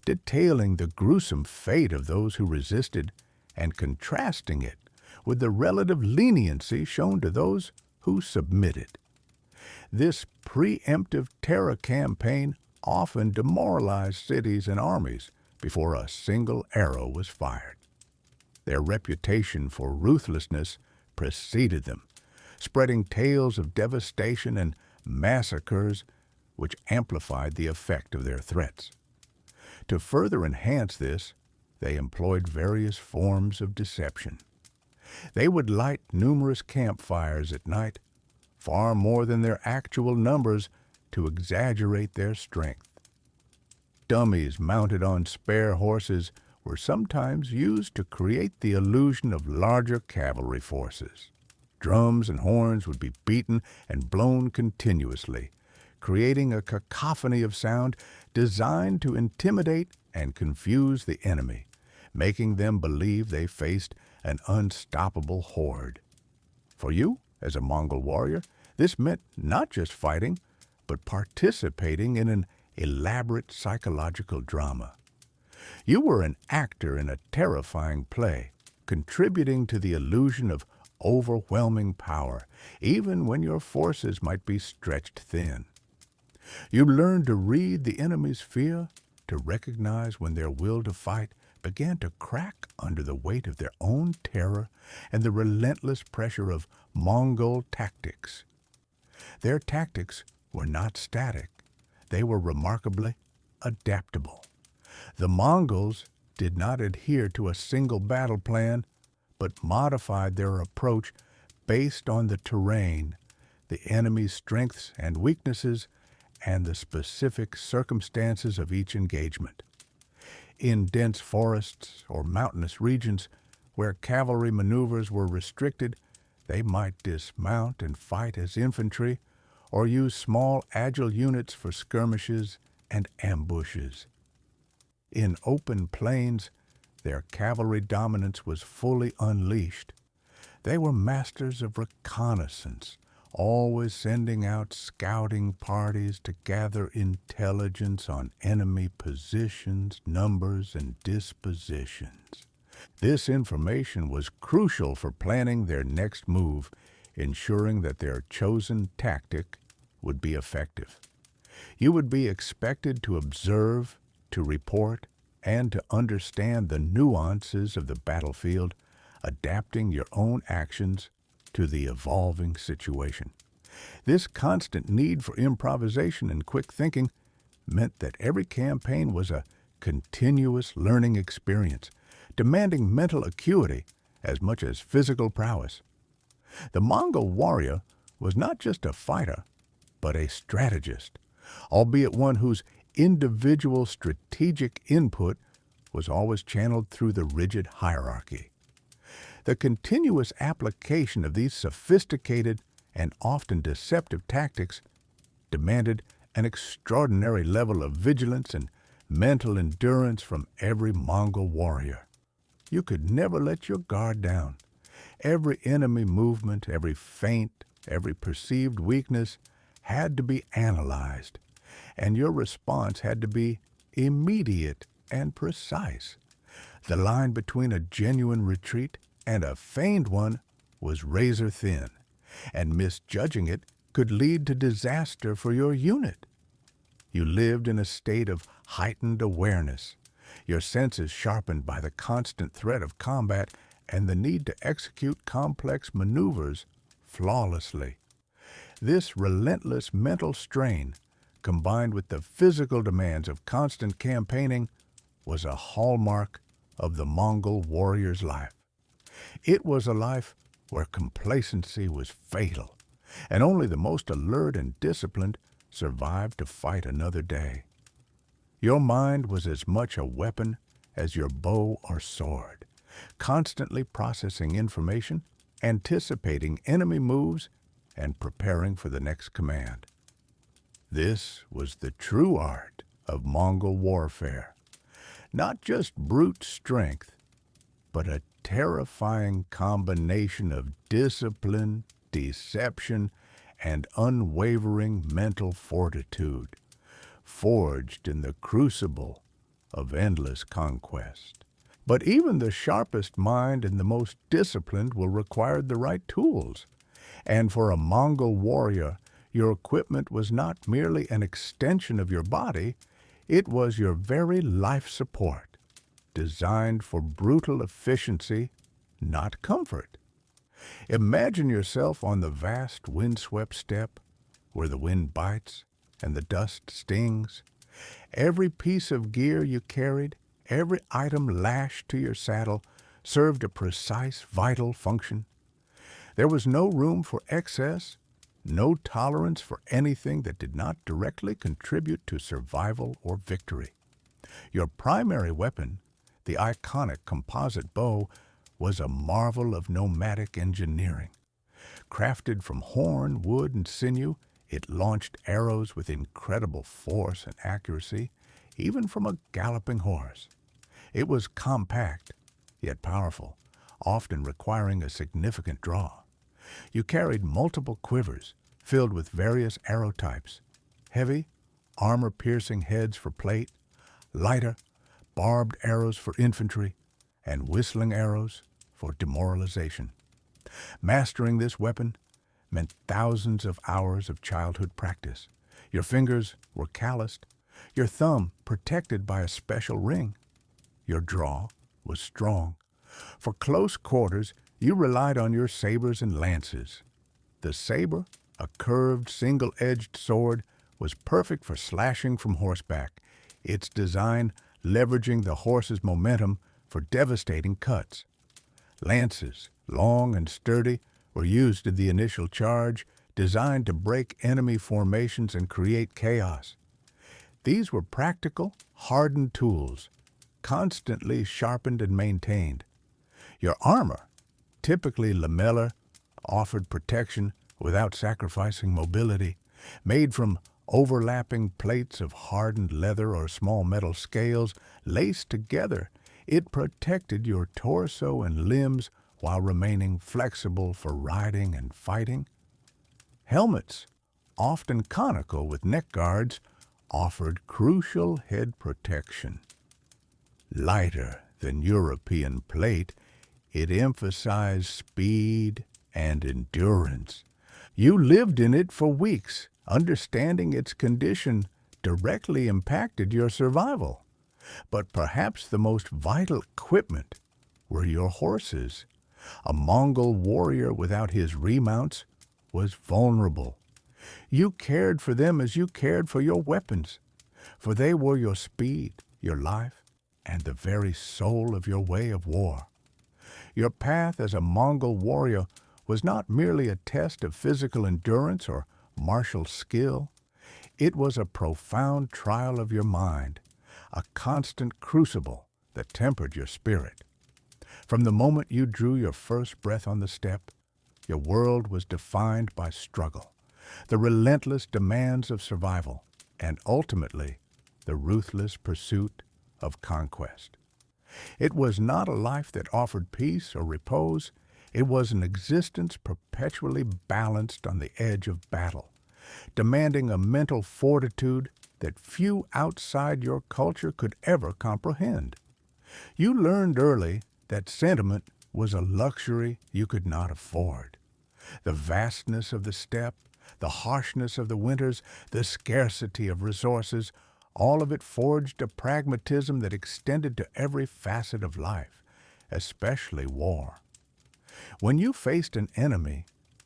detailing the gruesome fate of those who resisted and contrasting it with the relative leniency shown to those who submitted. This preemptive terror campaign often demoralized cities and armies before a single arrow was fired. Their reputation for ruthlessness preceded them, spreading tales of devastation and massacres which amplified the effect of their threats. To further enhance this, they employed various forms of deception. They would light numerous campfires at night, far more than their actual numbers, to exaggerate their strength. Dummies mounted on spare horses were sometimes used to create the illusion of larger cavalry forces. Drums and horns would be beaten and blown continuously, creating a cacophony of sound designed to intimidate and confuse the enemy, making them believe they faced an unstoppable horde. For you, as a Mongol warrior, this meant not just fighting, but participating in an elaborate psychological drama. You were an actor in a terrifying play, contributing to the illusion of overwhelming power, even when your forces might be stretched thin. You learned to read the enemy's fear, to recognize when their will to fight began to crack under the weight of their own terror and the relentless pressure of Mongol tactics. Their tactics were not static. They were remarkably adaptable. The Mongols did not adhere to a single battle plan, but modified their approach based on the terrain, the enemy's strengths and weaknesses, and the specific circumstances of each engagement. In dense forests or mountainous regions where cavalry maneuvers were restricted, they might dismount and fight as infantry or use small, agile units for skirmishes and ambushes. In open plains, their cavalry dominance was fully unleashed. They were masters of reconnaissance, always sending out scouting parties to gather intelligence on enemy positions, numbers, and dispositions. This information was crucial for planning their next move, ensuring that their chosen tactic would be effective. You would be expected to observe, to report, and to understand the nuances of the battlefield, adapting your own actions to the evolving situation. This constant need for improvisation and quick thinking meant that every campaign was a continuous learning experience, demanding mental acuity as much as physical prowess. The Mongol warrior was not just a fighter, but a strategist, albeit one whose individual strategic input was always channeled through the rigid hierarchy. The continuous application of these sophisticated and often deceptive tactics demanded an extraordinary level of vigilance and mental endurance from every Mongol warrior. You could never let your guard down. Every enemy movement, every feint, every perceived weakness had to be analyzed, and your response had to be immediate and precise. The line between a genuine retreat and a feigned one was razor thin, and misjudging it could lead to disaster for your unit. You lived in a state of heightened awareness, your senses sharpened by the constant threat of combat and the need to execute complex maneuvers flawlessly. This relentless mental strain, combined with the physical demands of constant campaigning, was a hallmark of the Mongol warrior's life. It was a life where complacency was fatal, and only the most alert and disciplined survived to fight another day. Your mind was as much a weapon as your bow or sword, constantly processing information, anticipating enemy moves, and preparing for the next command. This was the true art of Mongol warfare. Not just brute strength, but a terrifying combination of discipline, deception, and unwavering mental fortitude, forged in the crucible of endless conquest. But even the sharpest mind and the most disciplined will require the right tools. And for a Mongol warrior, your equipment was not merely an extension of your body, it was your very life support, designed for brutal efficiency, not comfort. Imagine yourself on the vast windswept steppe, where the wind bites and the dust stings. Every piece of gear you carried, every item lashed to your saddle, served a precise, vital function. There was no room for excess, no tolerance for anything that did not directly contribute to survival or victory. Your primary weapon, the iconic composite bow, was a marvel of nomadic engineering. Crafted from horn, wood, and sinew, it launched arrows with incredible force and accuracy, even from a galloping horse. It was compact, yet powerful, often requiring a significant draw. You carried multiple quivers, filled with various arrow types, heavy, armor-piercing heads for plate, lighter, barbed arrows for infantry, and whistling arrows for demoralization. Mastering this weapon meant thousands of hours of childhood practice. Your fingers were calloused, your thumb protected by a special ring. Your draw was strong. For close quarters, you relied on your sabers and lances. The saber, a curved, single-edged sword, was perfect for slashing from horseback, its design leveraging the horse's momentum for devastating cuts. Lances, long and sturdy, were used in the initial charge, designed to break enemy formations and create chaos. These were practical, hardened tools, constantly sharpened and maintained. Your armor, typically lamellar, offered protection without sacrificing mobility. Made from overlapping plates of hardened leather or small metal scales laced together, It protected your torso and limbs while remaining flexible for riding and fighting. Helmets, often conical with neck guards, offered crucial head protection. Lighter than European plate, it emphasized speed and endurance. You lived in it for weeks. Understanding its condition directly impacted your survival. But perhaps the most vital equipment were your horses. A Mongol warrior without his remounts was vulnerable. You cared for them as you cared for your weapons, for they were your speed, your life, and the very soul of your way of war. Your path as a Mongol warrior was not merely a test of physical endurance or martial skill. It was a profound trial of your mind, a constant crucible that tempered your spirit. From the moment you drew your first breath on the steppe, your world was defined by struggle, the relentless demands of survival, and ultimately, the ruthless pursuit of conquest. It was not a life that offered peace or repose. It was an existence perpetually balanced on the edge of battle, demanding a mental fortitude that few outside your culture could ever comprehend. You learned early that sentiment was a luxury you could not afford. The vastness of the steppe, the harshness of the winters, the scarcity of resources, all of it forged a pragmatism that extended to every facet of life, especially war. When you faced an enemy,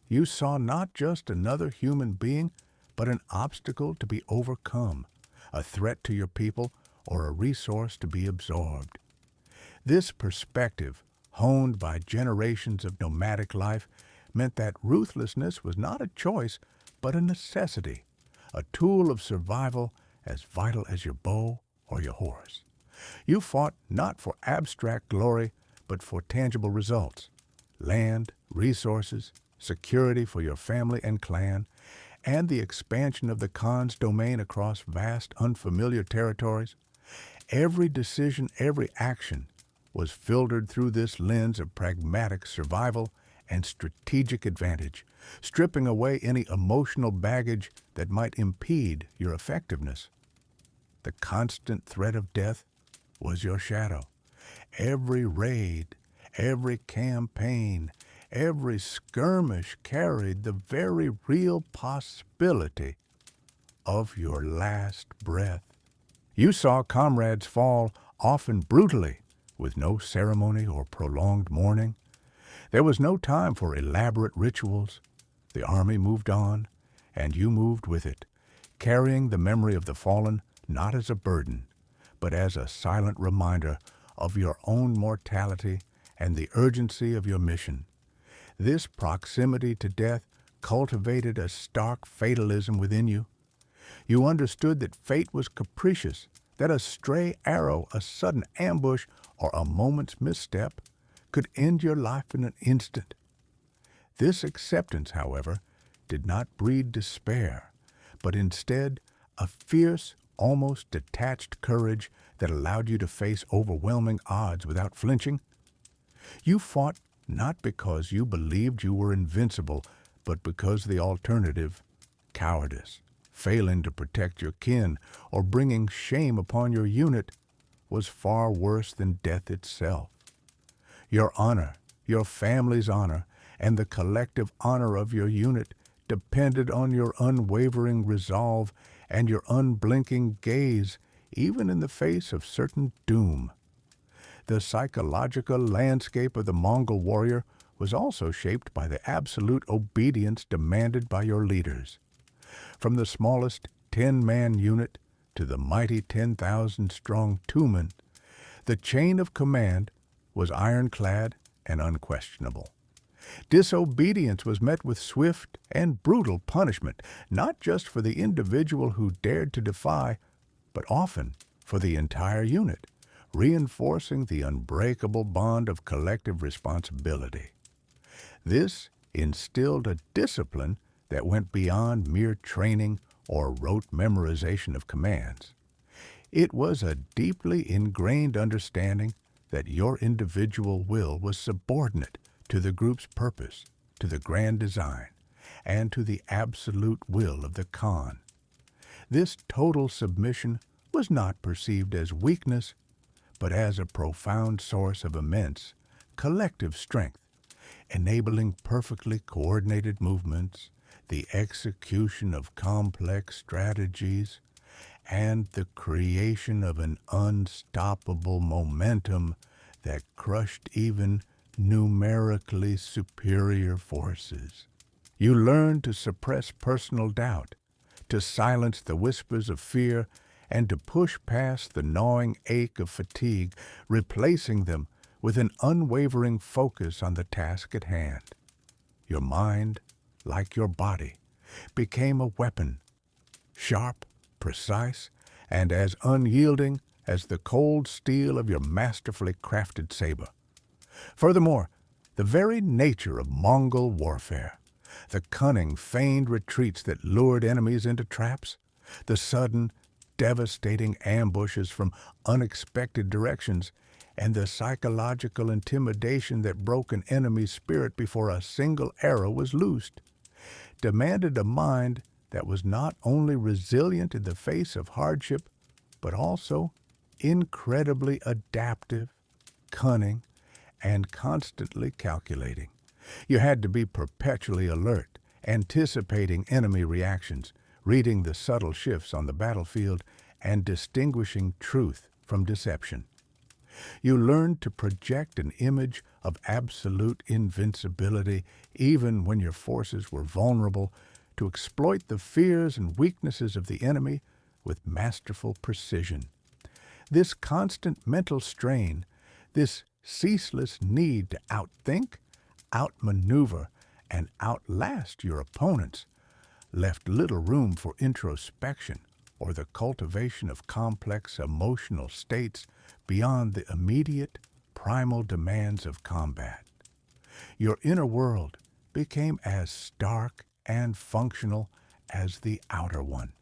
you saw not just another human being, but an obstacle to be overcome, a threat to your people, or a resource to be absorbed. This perspective, honed by generations of nomadic life, meant that ruthlessness was not a choice, but a necessity, a tool of survival as vital as your bow or your horse. You fought not for abstract glory, but for tangible results: land, resources, security for your family and clan, and the expansion of the Khan's domain across vast, unfamiliar territories. Every decision, every action was filtered through this lens of pragmatic survival and strategic advantage, stripping away any emotional baggage that might impede your effectiveness. The constant threat of death was your shadow. Every raid, every campaign, every skirmish carried the very real possibility of your last breath. You saw comrades fall, often brutally, with no ceremony or prolonged mourning. There was no time for elaborate rituals. The army moved on, and you moved with it, carrying the memory of the fallen not as a burden, but as a silent reminder of your own mortality and the urgency of your mission. This proximity to death cultivated a stark fatalism within you. You understood that fate was capricious, that a stray arrow, a sudden ambush, or a moment's misstep could end your life in an instant. This acceptance, however, did not breed despair, but instead a fierce, almost detached courage that allowed you to face overwhelming odds without flinching. You fought not because you believed you were invincible, but because the alternative, cowardice, failing to protect your kin, or bringing shame upon your unit, was far worse than death itself. Your honor, your family's honor, and the collective honor of your unit depended on your unwavering resolve and your unblinking gaze, even in the face of certain doom. The psychological landscape of the Mongol warrior was also shaped by the absolute obedience demanded by your leaders. From the smallest 10-man unit to the mighty 10,000-strong Tumen, the chain of command was ironclad and unquestionable. Disobedience was met with swift and brutal punishment, not just for the individual who dared to defy, but often for the entire unit, reinforcing the unbreakable bond of collective responsibility. This instilled a discipline that went beyond mere training or rote memorization of commands. It was a deeply ingrained understanding that your individual will was subordinate to the group's purpose, to the grand design, and to the absolute will of the Khan. This total submission was not perceived as weakness, but as a profound source of immense collective strength, enabling perfectly coordinated movements, the execution of complex strategies, and the creation of an unstoppable momentum that crushed even numerically superior forces. You learned to suppress personal doubt, to silence the whispers of fear, and to push past the gnawing ache of fatigue, replacing them with an unwavering focus on the task at hand. Your mind, like your body, became a weapon, sharp, precise, and as unyielding as the cold steel of your masterfully crafted saber. Furthermore, the very nature of Mongol warfare, the cunning, feigned retreats that lured enemies into traps, the sudden, devastating ambushes from unexpected directions, and the psychological intimidation that broke an enemy's spirit before a single arrow was loosed, demanded a mind that was not only resilient in the face of hardship, but also incredibly adaptive, cunning, and constantly calculating. You had to be perpetually alert, anticipating enemy reactions, reading the subtle shifts on the battlefield, and distinguishing truth from deception. You learned to project an image of absolute invincibility even when your forces were vulnerable, to exploit the fears and weaknesses of the enemy with masterful precision. This constant mental strain, this ceaseless need to outthink, outmaneuver, and outlast your opponents left little room for introspection or the cultivation of complex emotional states beyond the immediate, primal demands of combat. Your inner world became as stark and functional as the outer one,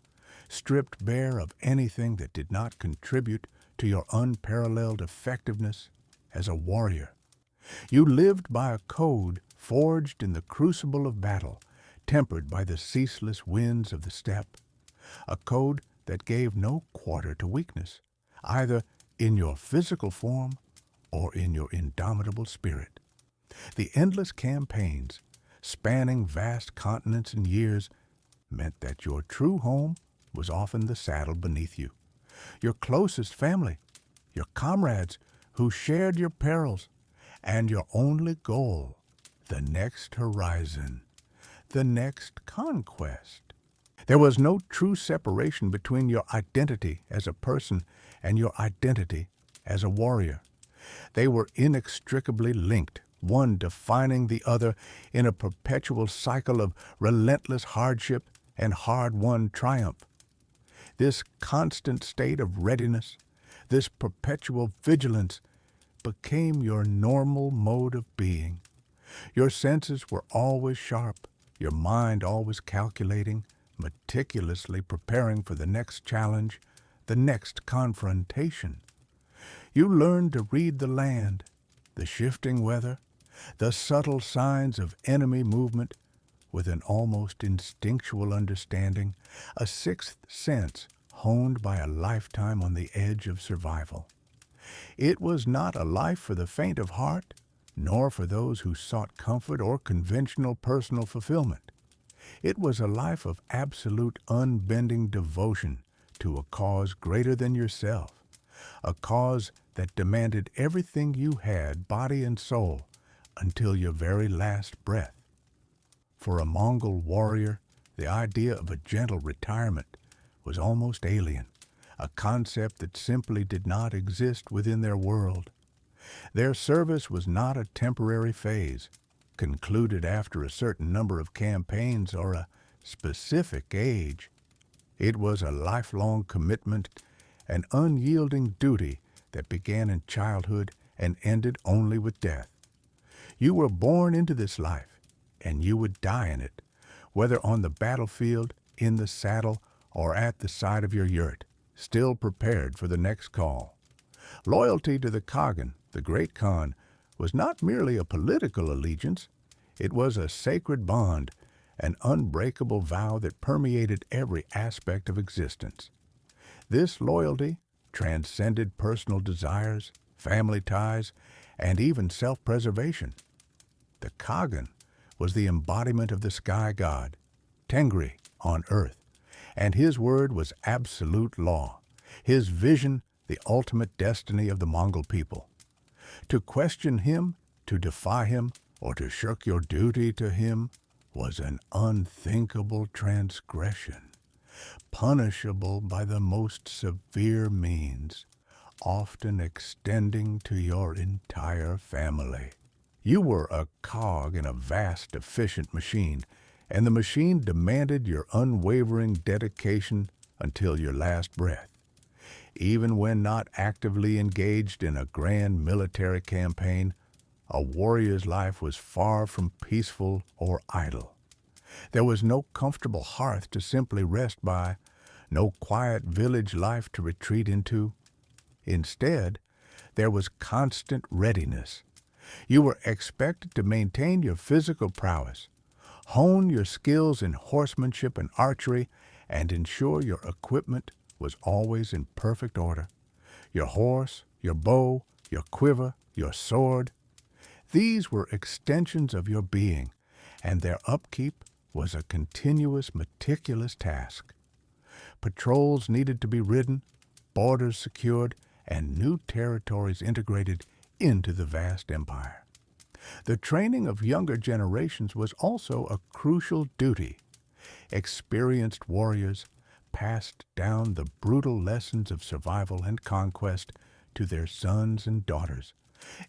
stripped bare of anything that did not contribute to your unparalleled effectiveness as a warrior. You lived by a code forged in the crucible of battle, tempered by the ceaseless winds of the steppe, a code that gave no quarter to weakness, either in your physical form or in your indomitable spirit. The endless campaigns, spanning vast continents and years, meant that your true home was often the saddle beneath you. Your closest family, your comrades who shared your perils, and your only goal, the next horizon, the next conquest. There was no true separation between your identity as a person and your identity as a warrior. They were inextricably linked, one defining the other in a perpetual cycle of relentless hardship and hard-won triumph. This constant state of readiness, this perpetual vigilance, became your normal mode of being. Your senses were always sharp, your mind always calculating, meticulously preparing for the next challenge, the next confrontation. You learned to read the land, the shifting weather, the subtle signs of enemy movement with an almost instinctual understanding, a sixth sense honed by a lifetime on the edge of survival. It was not a life for the faint of heart, nor for those who sought comfort or conventional personal fulfillment. It was a life of absolute unbending devotion to a cause greater than yourself, a cause that demanded everything you had, body and soul, until your very last breath. For a Mongol warrior, the idea of a gentle retirement was almost alien, a concept that simply did not exist within their world. Their service was not a temporary phase, concluded after a certain number of campaigns or a specific age. It was a lifelong commitment, an unyielding duty that began in childhood and ended only with death. You were born into this life, and you would die in it, whether on the battlefield, in the saddle, or at the side of your yurt, still prepared for the next call. Loyalty to the Khagan, the Great Khan, was not merely a political allegiance, it was a sacred bond, an unbreakable vow that permeated every aspect of existence. This loyalty transcended personal desires, family ties, and even self-preservation. The Kagan was the embodiment of the sky god, Tengri on earth, and his word was absolute law, his vision the ultimate destiny of the Mongol people. To question him, to defy him, or to shirk your duty to him was an unthinkable transgression, punishable by the most severe means, often extending to your entire family. You were a cog in a vast, efficient machine, and the machine demanded your unwavering dedication until your last breath. Even when not actively engaged in a grand military campaign, a warrior's life was far from peaceful or idle. There was no comfortable hearth to simply rest by, no quiet village life to retreat into. Instead, there was constant readiness. You were expected to maintain your physical prowess, hone your skills in horsemanship and archery, and ensure your equipment was always in perfect order. Your horse, your bow, your quiver, your sword. These were extensions of your being, and their upkeep was a continuous, meticulous task. Patrols needed to be ridden, borders secured, and new territories integrated into the vast empire. The training of younger generations was also a crucial duty. Experienced warriors passed down the brutal lessons of survival and conquest to their sons and daughters,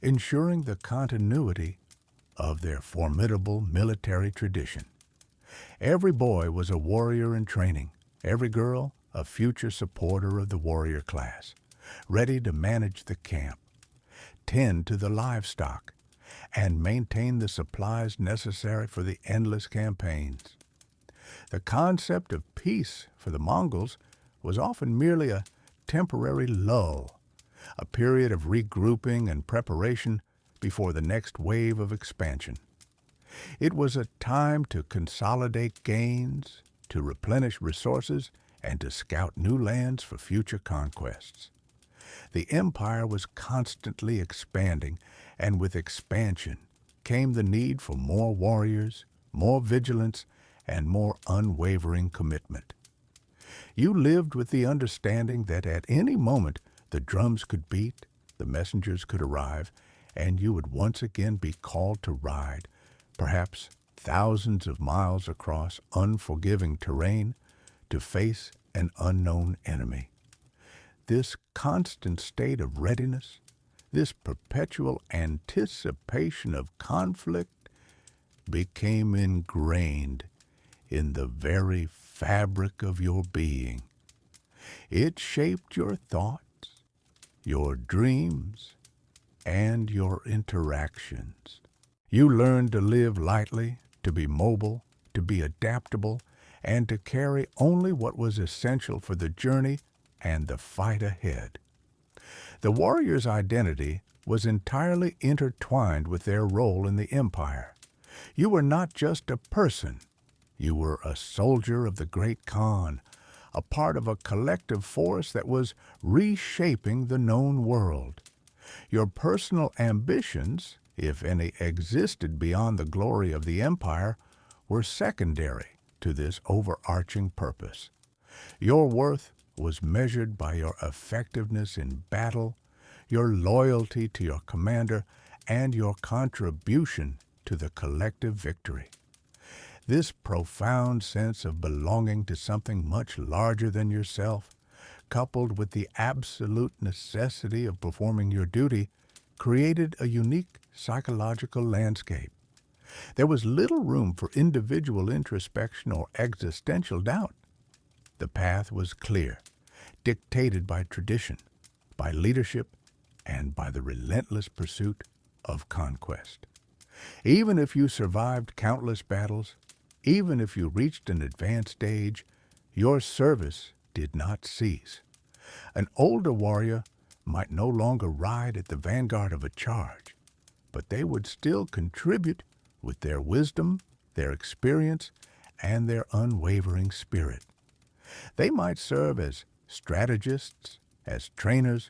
ensuring the continuity of their formidable military tradition. Every boy was a warrior in training, every girl a future supporter of the warrior class, ready to manage the camp, tend to the livestock, and maintain the supplies necessary for the endless campaigns. The concept of peace for the Mongols was often merely a temporary lull, a period of regrouping and preparation before the next wave of expansion. It was a time to consolidate gains, to replenish resources, and to scout new lands for future conquests. The empire was constantly expanding, and with expansion came the need for more warriors, more vigilance, and more unwavering commitment. You lived with the understanding that at any moment the drums could beat, the messengers could arrive, and you would once again be called to ride, perhaps thousands of miles across unforgiving terrain, to face an unknown enemy. This constant state of readiness, this perpetual anticipation of conflict, became ingrained in the very fabric of your being. It shaped your thoughts, your dreams, and your interactions. You learned to live lightly, to be mobile, to be adaptable, and to carry only what was essential for the journey and the fight ahead. The warrior's identity was entirely intertwined with their role in the empire. You were not just a person. You were a soldier of the Great Khan, a part of a collective force that was reshaping the known world. Your personal ambitions, if any existed beyond the glory of the empire, were secondary to this overarching purpose. Your worth was measured by your effectiveness in battle, your loyalty to your commander, and your contribution to the collective victory. This profound sense of belonging to something much larger than yourself, coupled with the absolute necessity of performing your duty, created a unique psychological landscape. There was little room for individual introspection or existential doubt. The path was clear, dictated by tradition, by leadership, and by the relentless pursuit of conquest. Even if you survived countless battles, even if you reached an advanced age, your service did not cease. An older warrior might no longer ride at the vanguard of a charge, but they would still contribute with their wisdom, their experience, and their unwavering spirit. They might serve as strategists, as trainers,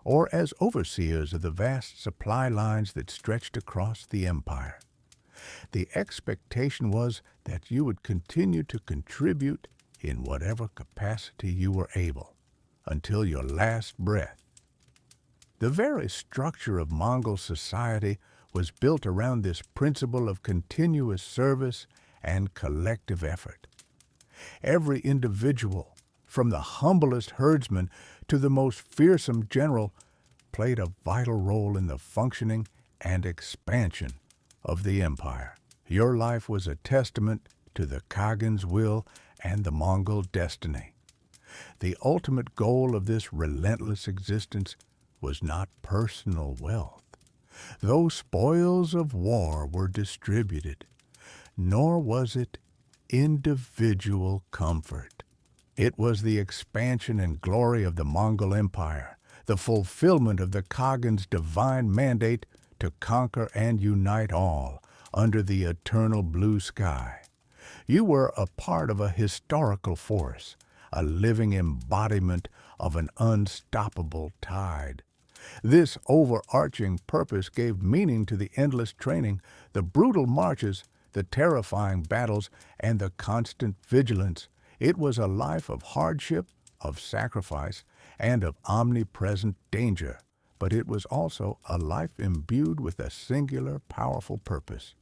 or as overseers of the vast supply lines that stretched across the empire. The expectation was that you would continue to contribute in whatever capacity you were able, until your last breath. The very structure of Mongol society was built around this principle of continuous service and collective effort. Every individual, from the humblest herdsman to the most fearsome general, played a vital role in the functioning and expansion of the empire. Your life was a testament to the Khagan's will and the Mongol destiny. The ultimate goal of this relentless existence was not personal wealth, though spoils of war were distributed, nor was it individual comfort. It was the expansion and glory of the Mongol Empire, the fulfillment of the Khagan's divine mandate to conquer and unite all under the eternal blue sky. You were a part of a historical force, a living embodiment of an unstoppable tide. This overarching purpose gave meaning to the endless training, the brutal marches, the terrifying battles, and the constant vigilance. It was a life of hardship, of sacrifice, and of omnipresent danger, but it was also a life imbued with a singular, powerful purpose.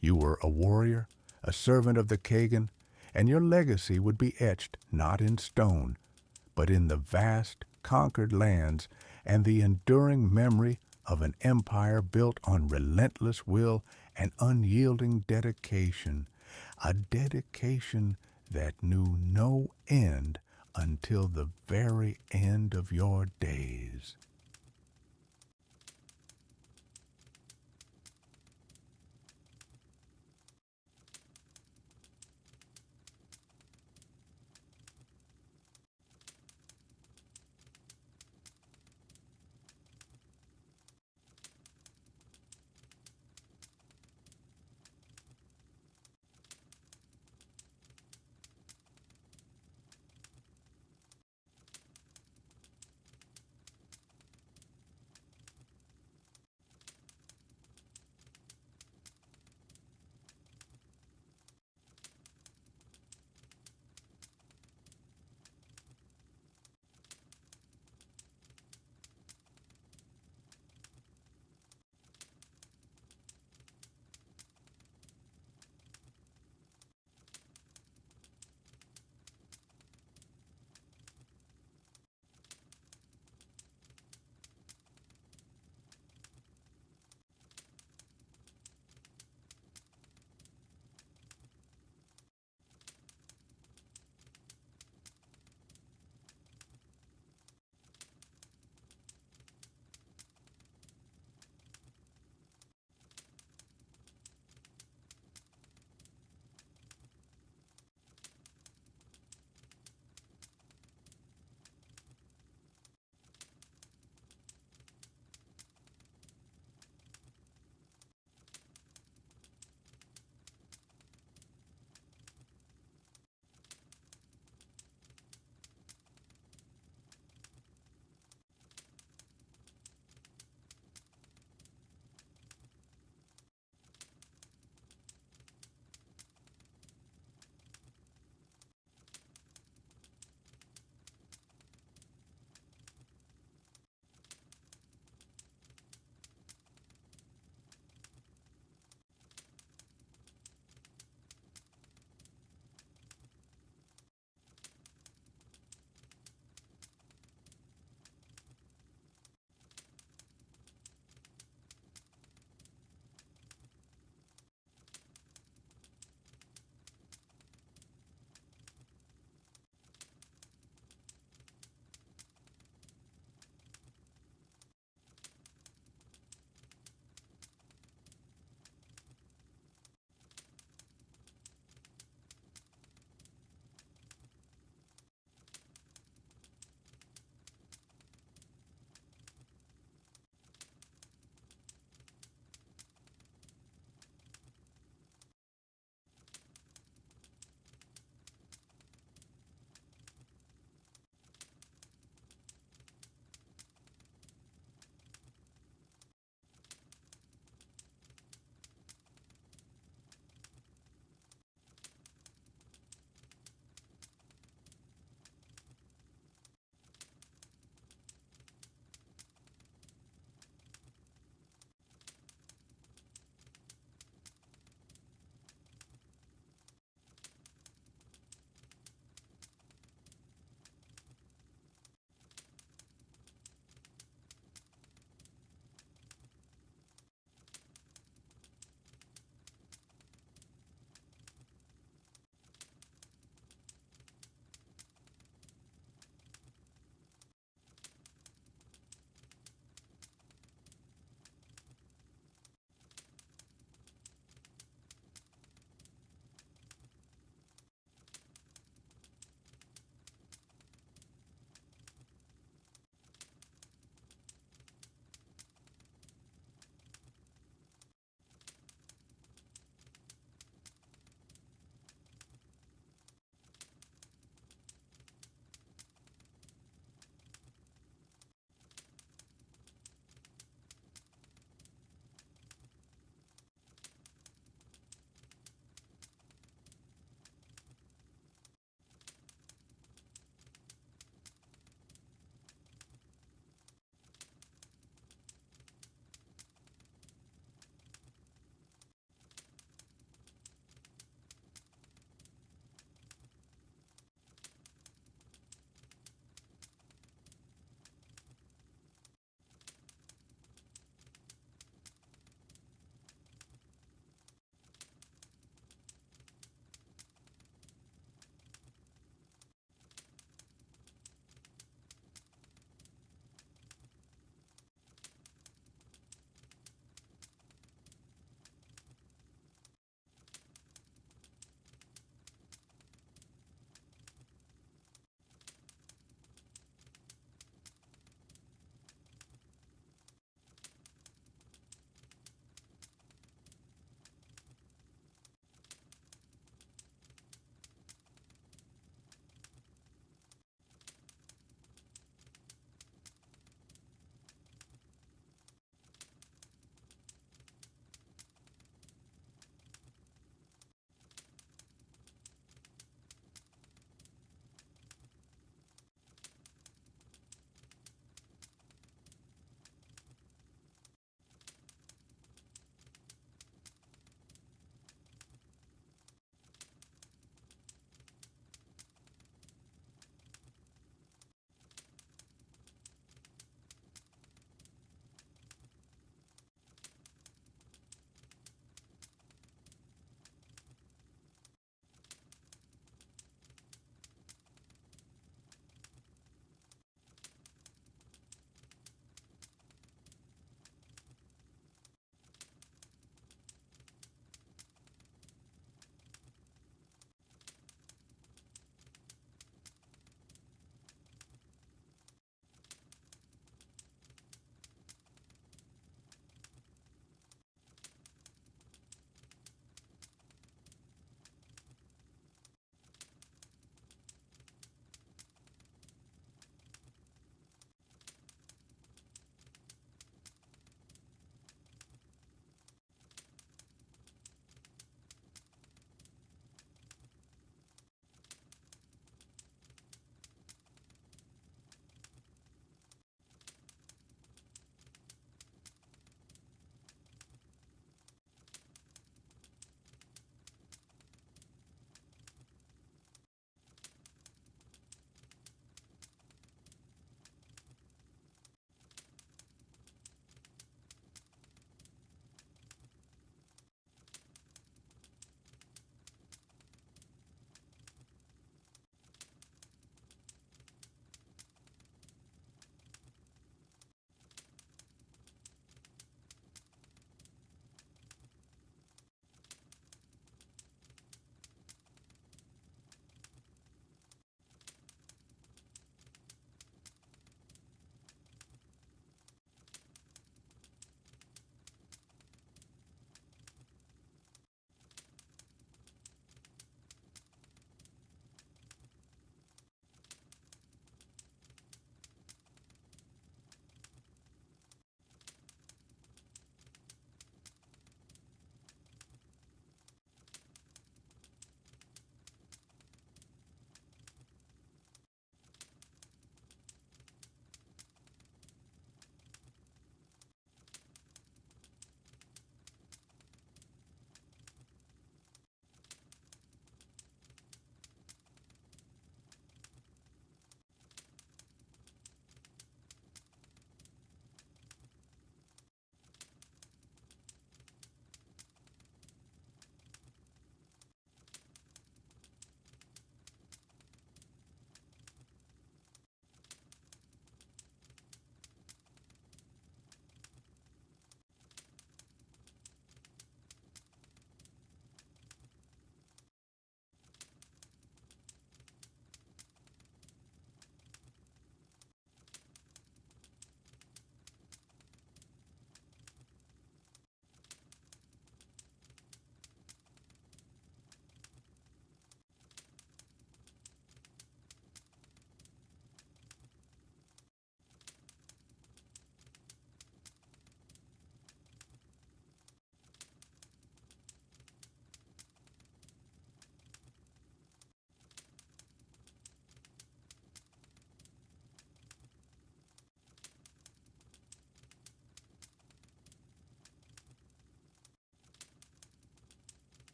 You were a warrior, a servant of the Khagan, and your legacy would be etched not in stone, but in the vast, conquered lands and the enduring memory of an empire built on relentless will and unyielding dedication, a dedication that knew no end until the very end of your days.